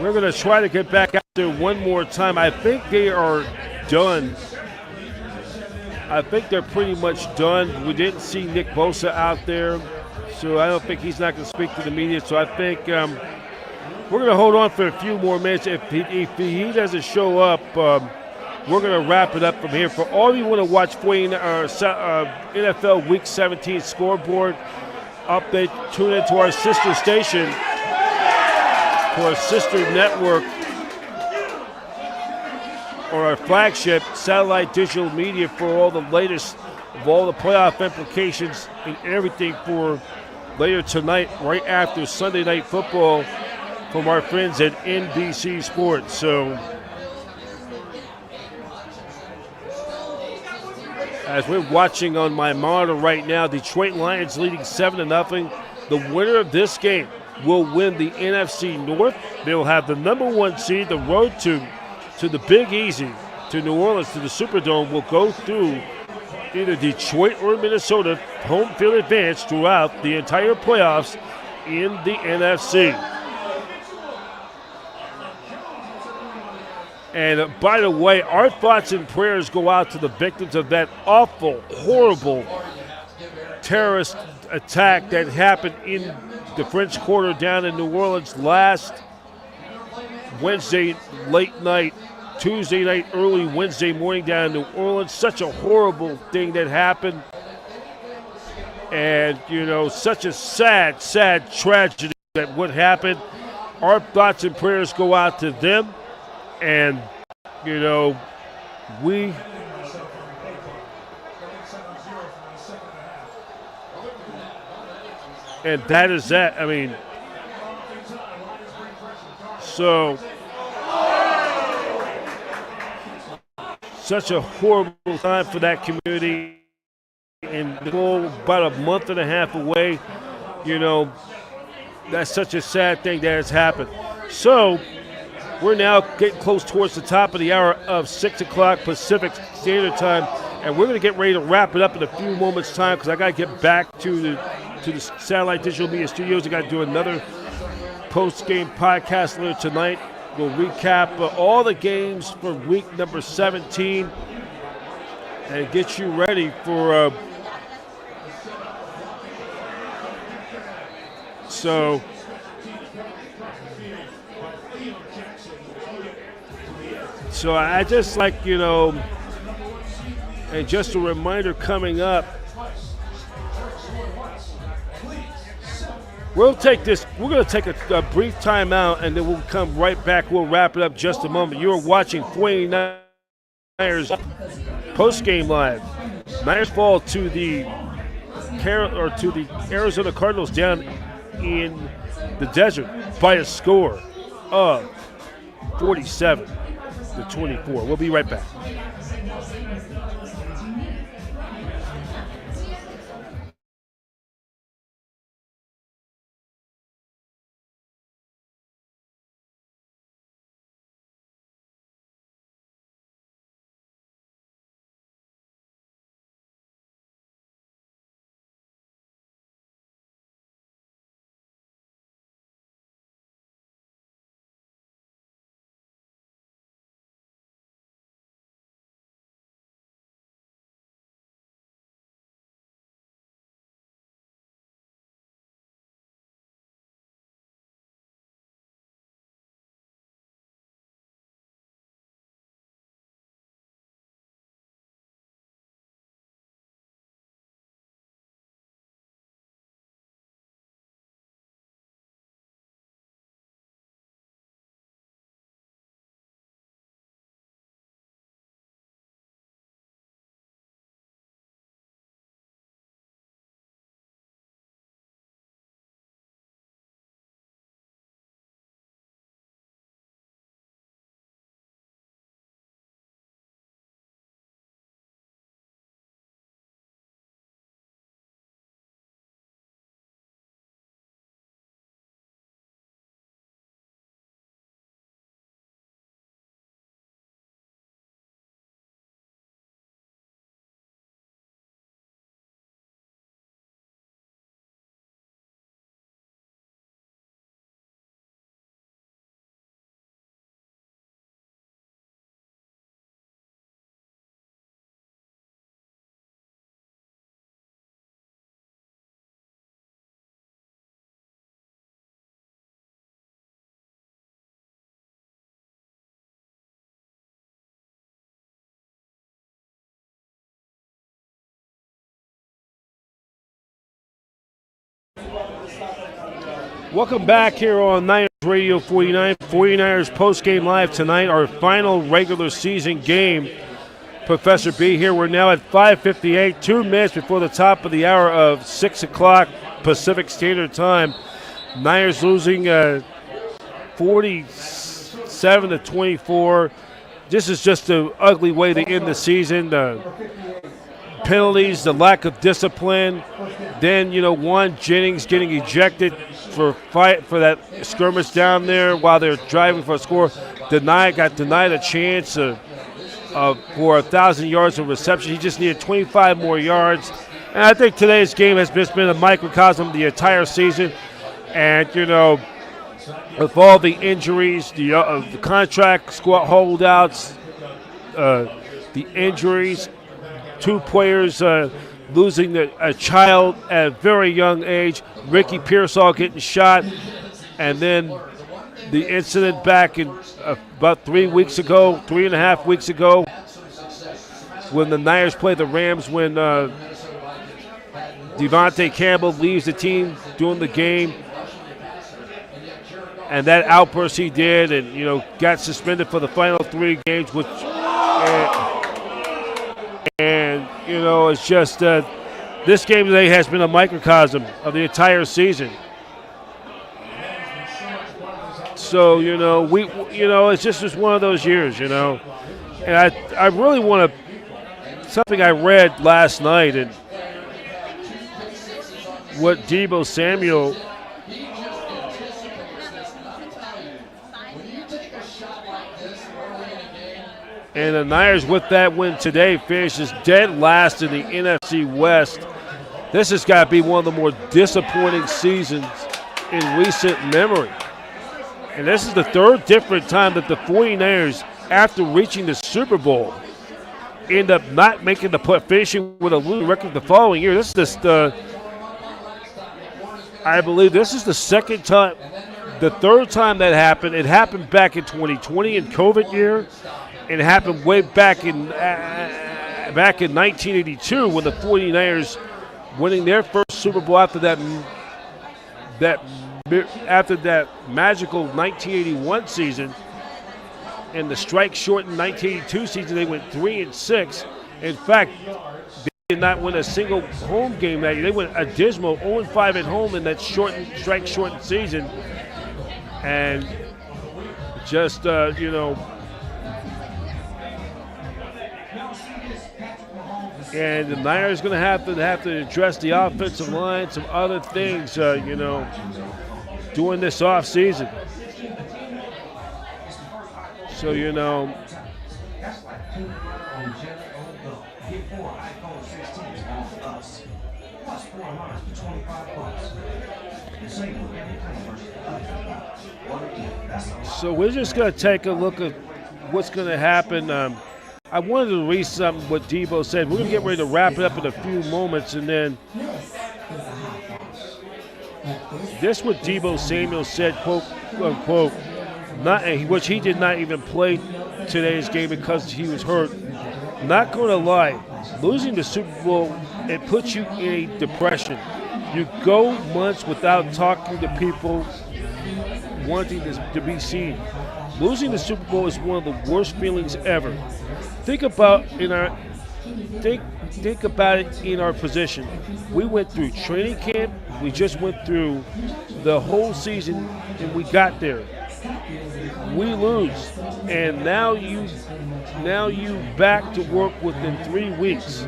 we're going to try to get back out there one more time. I think they are done. I think they're pretty much done. We didn't see Nick Bosa out there, so I don't think he's not going to speak to the media. So I think we're going to hold on for a few more minutes. If he doesn't show up, we're going to wrap it up from here. For all you want to watch for NFL Week 17 scoreboard update, tune into our sister station, for our sister network or our flagship satellite digital media for all the latest of all the playoff implications and everything for later tonight, right after Sunday Night Football from our friends at NBC Sports. So as we're watching on my monitor right now, Detroit Lions leading 7-0. The winner of this game will win the NFC North. They will have the number 1 seed. The road to the Big Easy, to New Orleans, to the Superdome, will go through either Detroit or Minnesota, home field advantage throughout the entire playoffs in the NFC. And by the way, our thoughts and prayers go out to the victims of that awful, horrible terrorist attack that happened in the French Quarter down in New Orleans last Wednesday late night, Tuesday night, early Wednesday morning down in New Orleans. Such a horrible thing that happened. And, you know, such a sad, sad tragedy that what happened. Our thoughts and prayers go out to them. And, you know, and that is that. I mean, so such a horrible time for that community. And the goal about a month and a half away, you know, that's such a sad thing that has happened. So we're now getting close towards the top of the hour of 6 o'clock Pacific Standard Time, and we're going to get ready to wrap it up in a few moments' time because I got to get back to the Satellite Digital Media Studios. I got to do another post-game podcast later tonight. We'll recap all the games for week number 17 and get you ready for So I just like, you know, and just a reminder coming up, we're going to take a brief time out and then we'll come right back. We'll wrap it up just a moment. You're watching 49ers post-game live. Niners fall to the Arizona Cardinals down in the desert by a score of 47-24. We'll be right back. Welcome back here on Niners Radio 49, 49ers post-game live tonight, our final regular season game. Professor B here. We're now at 5:58, 2 minutes before the top of the hour of 6 o'clock Pacific Standard Time. Niners losing 47-24. This is just an ugly way to end the season. The penalties, the lack of discipline. Then, Juan Jennings getting ejected for that skirmish down there while they're driving for a score. Got denied a chance for 1,000 yards of reception. He just needed 25 more yards. And I think today's game has just been a microcosm of the entire season. And, with all the injuries, the contract squad holdouts, the injuries, 2 players losing a child at a very young age, Ricky Pearsall getting shot, and then the incident back in about 3.5 weeks ago, when the Niners played the Rams, when Devontae Campbell leaves the team during the game, and that outburst he did, and got suspended for the final 3 games, which it's just this game today has been a microcosm of the entire season. So it's just one of those years, and I really want to. Something I read last night, and what Deebo Samuel. And the Niners, with that win today, finishes dead last in the NFC West. This has got to be one of the more disappointing seasons in recent memory. And this is the 3rd different time that the 49ers, after reaching the Super Bowl, end up not making the play, finishing with a losing record the following year. I believe this is the 2nd time, the 3rd time that happened. It happened back in 2020 in COVID year. It happened way back in 1982 when the 49ers winning their first Super Bowl after that magical 1981 season, and the strike-shortened 1982 season. They went 3-6. In fact, they did not win a single home game that year. They went a dismal 0-5 at home in that strike-shortened season, and just And the Niners going to have to address the offensive line, some other things, during this offseason. So, So we're just going to take a look at what's going to happen. I wanted to read something what Deebo said. We're going to get ready to wrap it up in a few moments, and then this what Deebo Samuel said, quote unquote, which he did not even play today's game because he was hurt. Not going to lie, losing the Super Bowl, it puts you in a depression. You go months without talking to people, wanting to be seen. Losing the Super Bowl is one of the worst feelings ever. Think about think about it in our position. We went through training camp. We just went through the whole season, and we got there. We lose, and now you back to work within 3 weeks,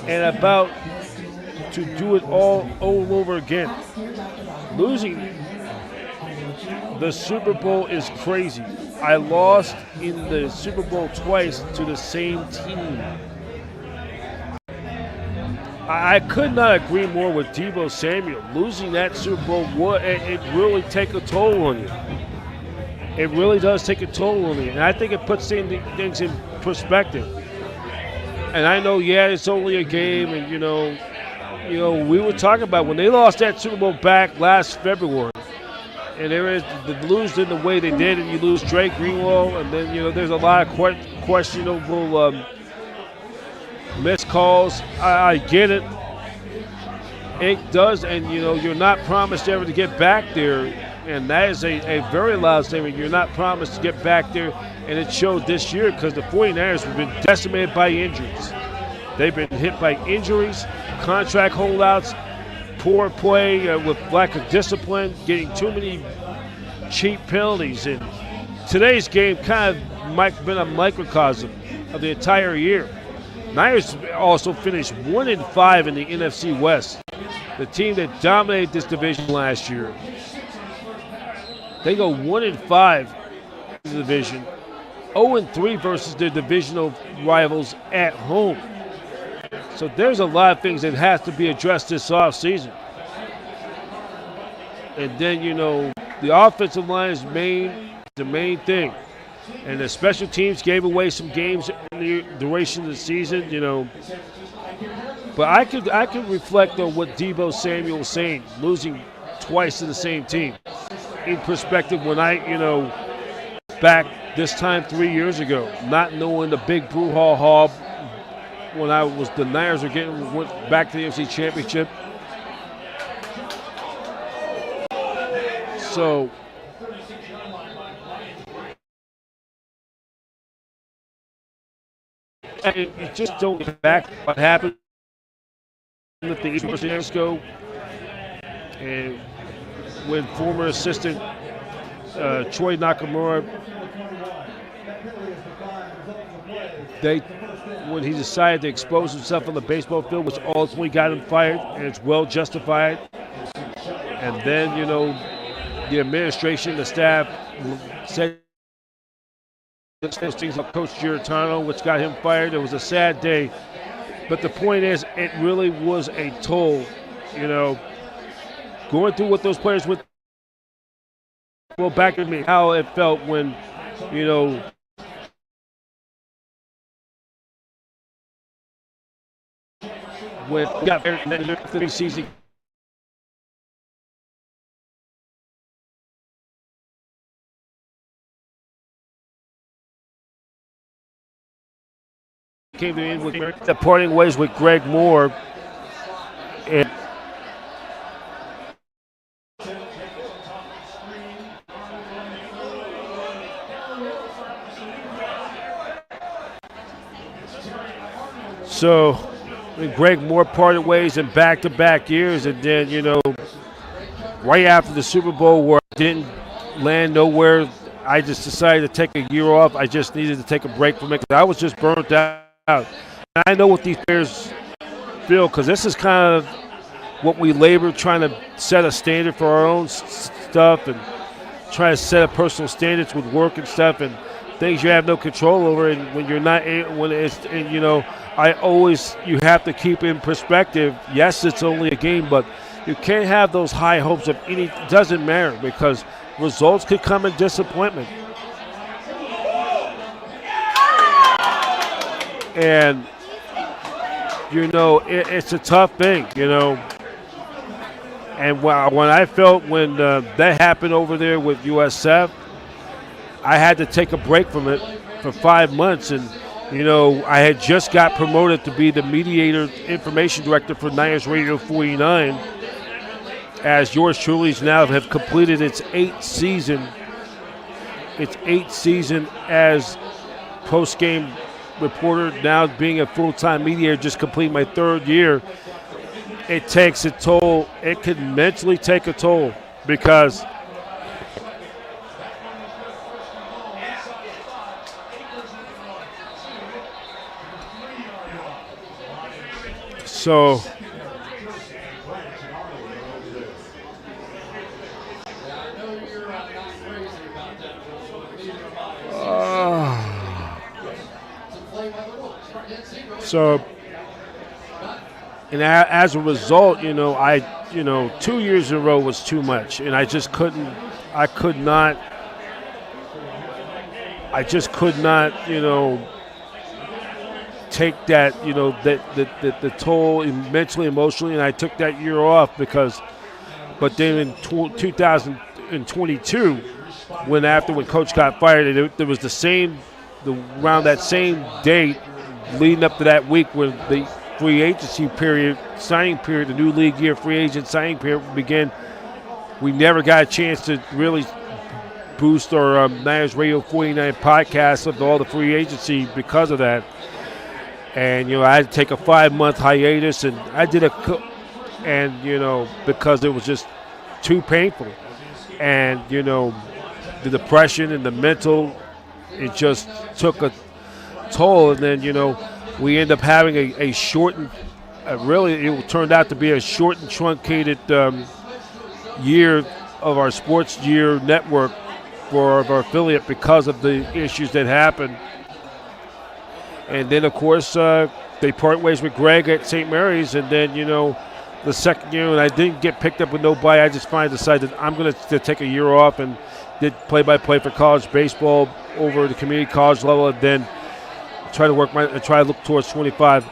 and about to do it all over again. Losing the Super Bowl is crazy. I lost in the Super Bowl twice to the same team. I could not agree more with Deebo Samuel. Losing that Super Bowl, it really take a toll on you. It really does take a toll on you. And I think it puts things in perspective. And I know, it's only a game, and we were talking about when they lost that Super Bowl back last February. And there is lose in the way they did, and you lose Drake Greenwald, and then there's a lot of questionable missed calls. I get it. It does, and you're not promised ever to get back there And that is a very loud statement. You're not promised to get back there, and it showed this year because the 49ers have been decimated by injuries. They've been hit by injuries, contract holdouts, poor play with lack of discipline, getting too many cheap penalties. And today's game kind of might have been a microcosm of the entire year. Niners also finished 1-5 in the NFC West, the team that dominated this division last year. They go 1-5 in the division, 0-3 versus their divisional rivals at home. So there's a lot of things that has to be addressed this offseason. And then, the offensive line is the main thing. And the special teams gave away some games in the duration of the season, But I could reflect on what Deebo Samuel was saying, losing twice to the same team. In perspective, when back this time 3 years ago, not knowing the big brouhaha when the Niners went back to the NFC Championship. So you just don't get back what happened with the East Francisco and when former assistant Troy Nakamura, when he decided to expose himself on the baseball field, which ultimately got him fired, and it's well justified. And then, the administration, the staff said things like Coach Giarratano, which got him fired. It was a sad day. But the point is, it really was a toll, going through what those players went. Well, back to me, how it felt when, when we got the season. Came to the end with the parting ways with Greg Moore. And so Greg Moore parted ways in back-to-back years, and then, right after the Super Bowl where I didn't land nowhere, I just decided to take a year off. I just needed to take a break from it because I was just burnt out. And I know what these players feel because this is kind of what we labor, trying to set a standard for our own stuff and try to set up personal standards with work and stuff and things you have no control over. And when you're not, you have to keep in perspective. Yes, it's only a game, but you can't have those high hopes of it doesn't matter because results could come in disappointment. And, it's a tough thing, And when I felt when that happened over there with USF, I had to take a break from it for 5 months. And, I had just got promoted to be the mediator information director for Niners Radio 49, as yours truly now have completed its eighth season as post-game reporter, now being a full-time mediator, just completing my third year. It takes a toll. It can mentally take a toll because and as a result, 2 years in a row was too much, and I just could not, take that, the toll mentally, emotionally, and I took that year off but then in 2022, when Coach got fired, there was around that same date, leading up to that week when the free agency period, signing period, the new league year free agent signing period began. we never got a chance to really boost our Niners Radio 49 podcast of all the free agency because of that. And I had to take a 5-month hiatus, and I did because it was just too painful, and the depression and the mental, it just took a toll. And then we end up having a shortened, really it turned out to be a short and truncated year of our sports year network for our affiliate because of the issues that happened. And then, of course, they part ways with Greg at St. Mary's. And then, the second year, when I didn't get picked up with nobody, I just finally decided I'm going to take a year off and did play-by-play for college baseball over the community college level, and then try to look towards 25.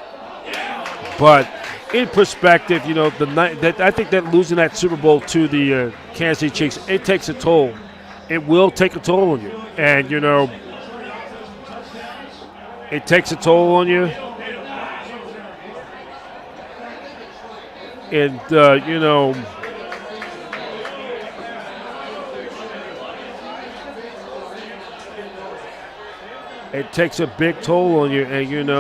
But in perspective, I think that losing that Super Bowl to the Kansas City Chiefs, it takes a toll. It will take a toll on you. And, it takes a toll on you. And, it takes a big toll on you. And,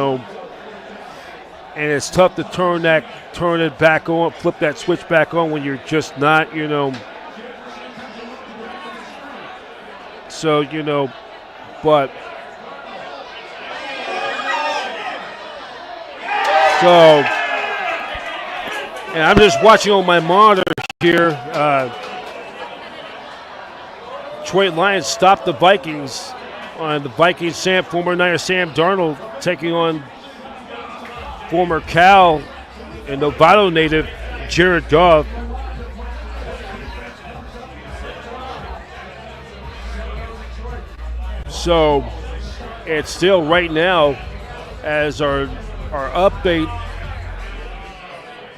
and it's tough to turn it back on, flip that switch back on when you're just not, So, but. So, and I'm just watching on my monitor here. Detroit Lions stopped the Vikings on the Vikings. Former Niner Sam Darnold taking on former Cal and Novato native Jared Goff. So, it's still right now as our update,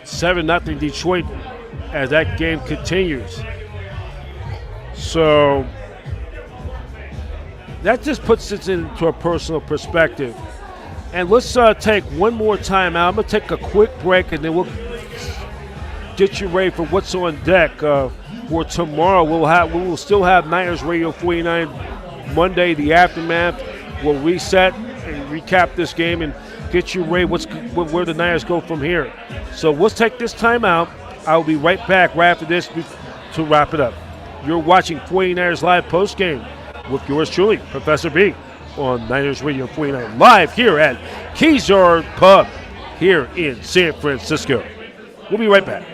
7-0 Detroit as that game continues. So that just puts it into a personal perspective. And let's take one more time out. I'm going to take a quick break, and then we'll get you ready for what's on deck for tomorrow. We will still have Niners Radio 49 Monday, the aftermath. We'll reset and recap this game and get you ready where the Niners go from here. So let's take this time out. I'll be right back right after this to wrap it up. You're watching 49ers Live postgame with yours truly, Professor B, on Niners Radio 49 live here at Kezar Pub here in San Francisco. We'll be right back.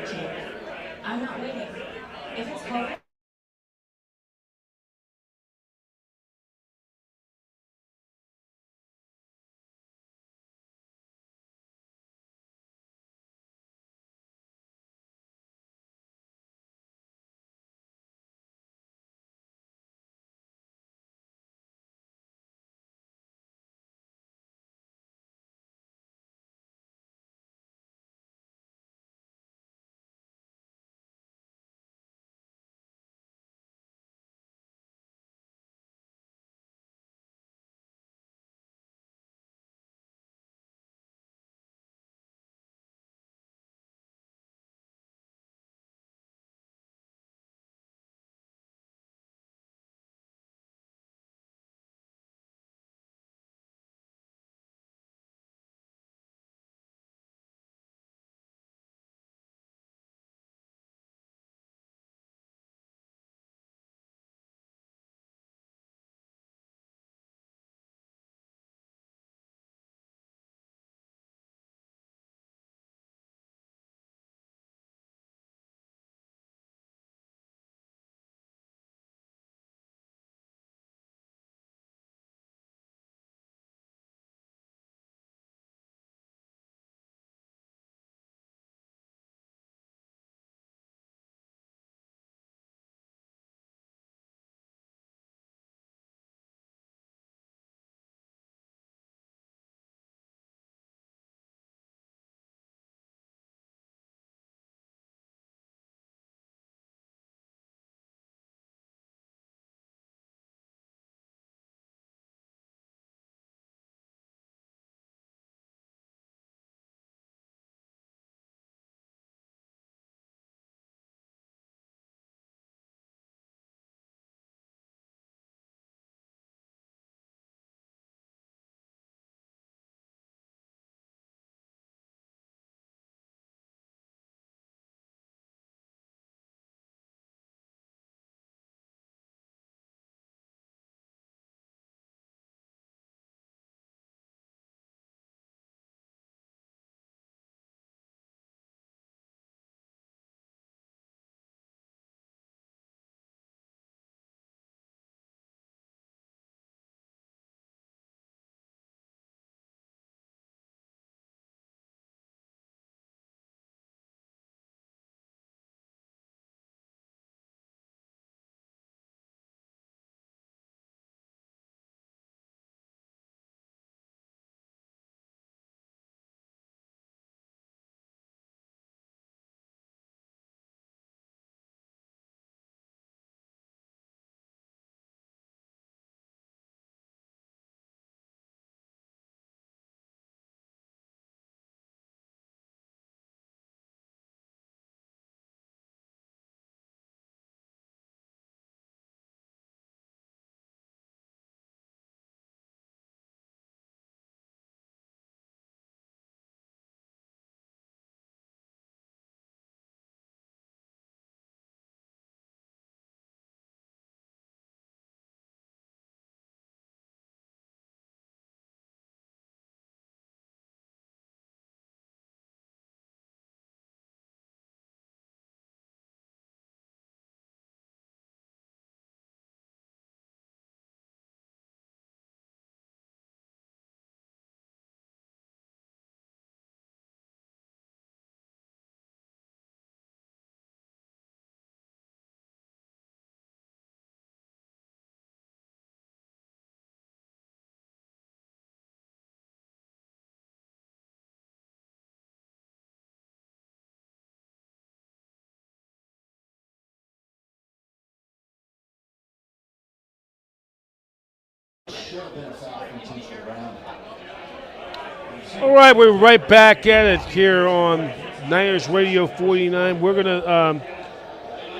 All right, we're right back at it here on Niners Radio 49. We're going to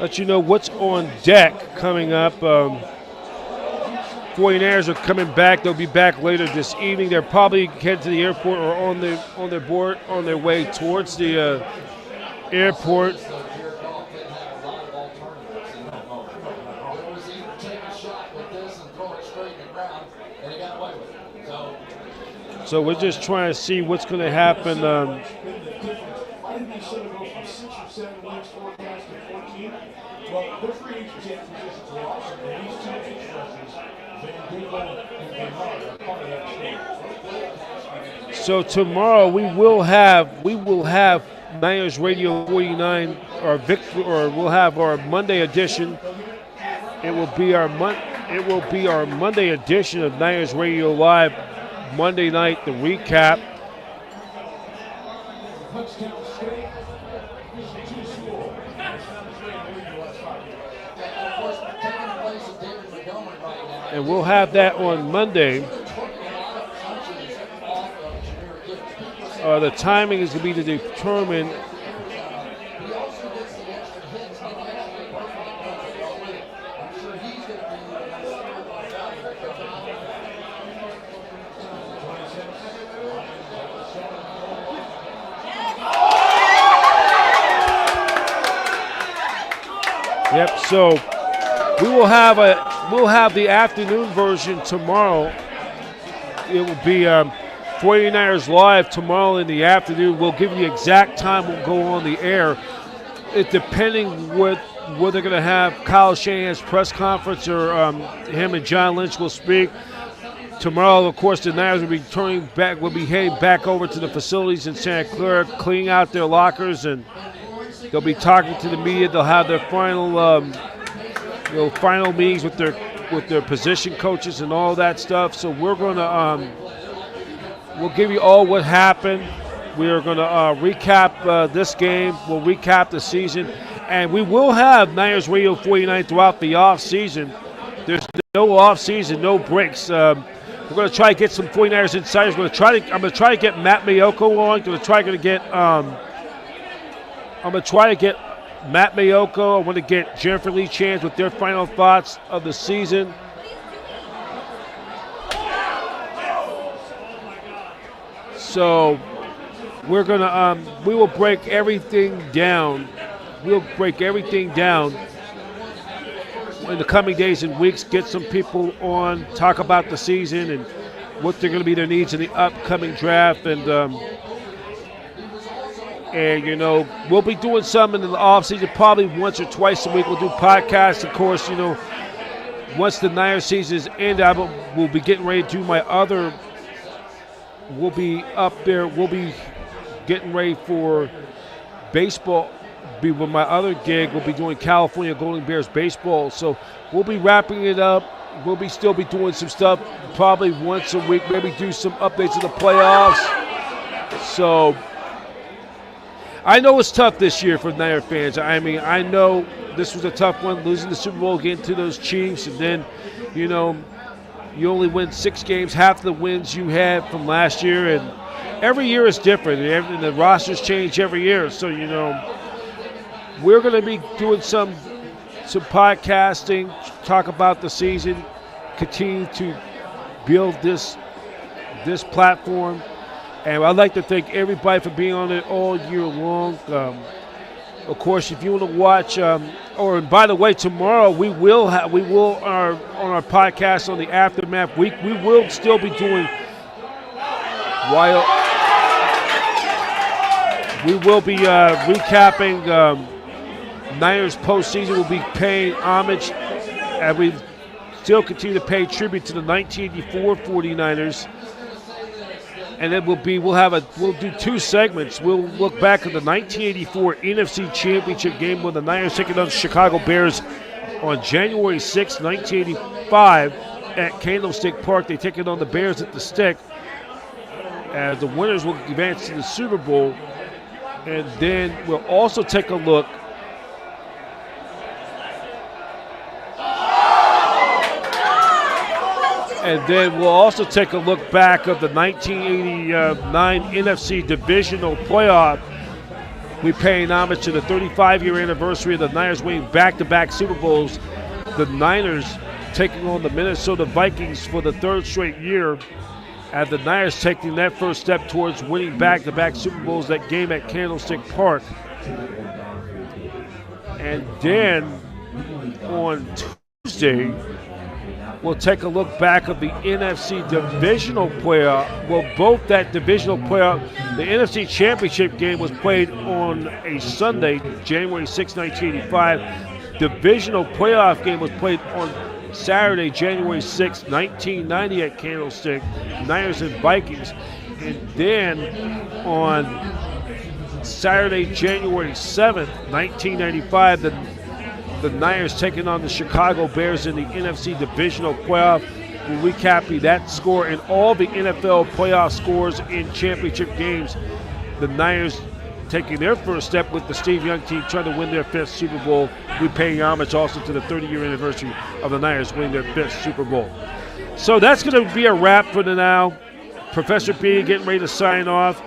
let you know what's on deck coming up. 49ers are coming back. They'll be back later this evening. They're probably headed to the airport or on their way towards the airport. So we're just trying to see what's going to happen. So tomorrow we will have Niners Radio 49 or we'll have our Monday edition. It will be our Monday edition of Niners Radio Live. Monday night, the recap. And we'll have that on Monday. The timing is going to be determined. Yep. So we'll have the afternoon version tomorrow. It will be 49ers Live tomorrow in the afternoon. We'll give you the exact time we'll go on the air. It depending whether they're going to have Kyle Shanahan's press conference or him and John Lynch will speak. Tomorrow, of course, the Niners will be heading back over to the facilities in Santa Clara, cleaning out their lockers, and they'll be talking to the media. They'll have their final meetings with their position coaches and all that stuff. So we're going to we'll give you all what happened. We are going to recap this game. We'll recap the season, and we will have Niners Radio 49 throughout the off season. There's no off season, no breaks. We're going to try to get some 49ers insiders. I'm going to try to get Matt Mayoko on. I'm going to try to get Matt Mayoko. I want to get Jennifer Lee Chance with their final thoughts of the season. So we're gonna we will break everything down. We'll break everything down in the coming days and weeks. Get some people on, talk about the season and what they're going to be their needs in the upcoming draft, and you know, we'll be doing some in the off season, probably once or twice a week. We'll do podcasts, of course. You know, once the Niners season is ended, we'll be getting ready to do my other. We'll be up there. We'll be getting ready for baseball. Be with my other gig. We'll be doing California Golden Bears baseball. So we'll be wrapping it up. We'll still be doing some stuff probably once a week. Maybe do some updates of the playoffs. So I know it's tough this year for Niner fans. I mean, I know this was a tough one, losing the Super Bowl, getting to those Chiefs, and then, you know, you only win 6 games, half the wins you had from last year, and every year is different, and the rosters change every year. So, you know, we're going to be doing some podcasting, talk about the season, continue to build this platform. And I'd like to thank everybody for being on it all year long. Of course, if you want to watch, or by the way, tomorrow we will on our podcast on the Aftermath week. We will still be doing we will be recapping Niners postseason. We'll be paying homage, and we still continue to pay tribute to the 1984 49ers. And then we'll do 2 segments. We'll look back at the 1984 NFC Championship game when the Niners taking on the Chicago Bears on January 6, 1985 at Candlestick Park. They take it on the Bears at the Stick. And the winners will advance to the Super Bowl. And then we'll also take a look And then we'll also take a look back of the 1989 NFC Divisional Playoff. We paying homage to the 35-year anniversary of the Niners winning back-to-back Super Bowls. The Niners taking on the Minnesota Vikings for the third straight year. And the Niners taking that first step towards winning back-to-back Super Bowls, that game at Candlestick Park. And then on Tuesday, we'll take a look back of the NFC Divisional Playoff. Well, both that Divisional Playoff, the NFC Championship game was played on a Sunday, January 6, 1985. Divisional Playoff game was played on Saturday, January 6, 1990 at Candlestick, Niners and Vikings. And then on Saturday, January 7th, 1995, the Niners taking on the Chicago Bears in the NFC Divisional Playoff. We'll recap that score and all the NFL playoff scores in championship games. The Niners taking their first step with the Steve Young team trying to win their 5th Super Bowl. We're paying homage also to the 30-year anniversary of the Niners winning their 5th Super Bowl. So that's going to be a wrap for the now. Professor B getting ready to sign off.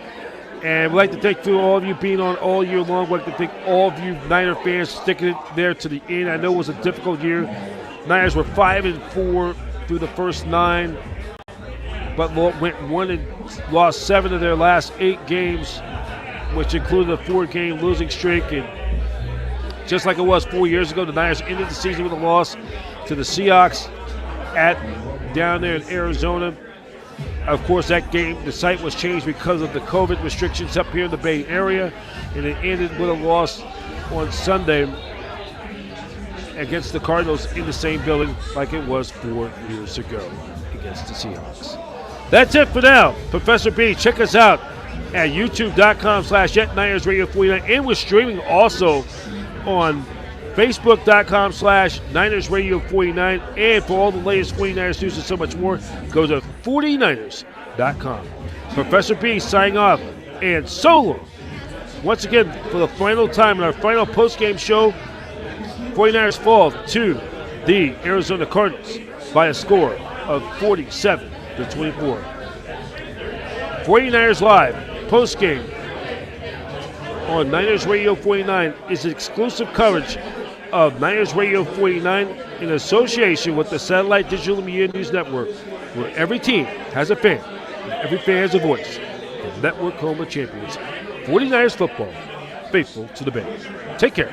And we'd like to thank for all of you being on all year long. We'd like to thank all of you Niner fans sticking it there to the end. I know it was a difficult year. Niners were 5-4 through the first 9, but went 1 and lost 7 of their last 8 games, which included a 4-game losing streak. And just like it was 4 years ago, the Niners ended the season with a loss to the Seahawks down there in Arizona. Of course, that game, the site was changed because of the COVID restrictions up here in the Bay Area, and it ended with a loss on Sunday against the Cardinals in the same building like it was 4 years ago against the Seahawks. That's it for now. Professor B, check us out at youtube.com/@NinersRadio49, and we're streaming also on Facebook.com/NinersRadio49, and for all the latest 49ers news and so much more, go to 49ers.com. Professor B signing off, and solo. Once again, for the final time in our final post-game show, 49ers fall to the Arizona Cardinals by a score of 47-24. 49ers Live post-game on Niners Radio 49 is exclusive coverage of Niners Radio 49 in association with the Satellite Digital Media News Network, where every team has a fan and every fan has a voice. The network home of champions. 49ers football, faithful to the Bears. Take care.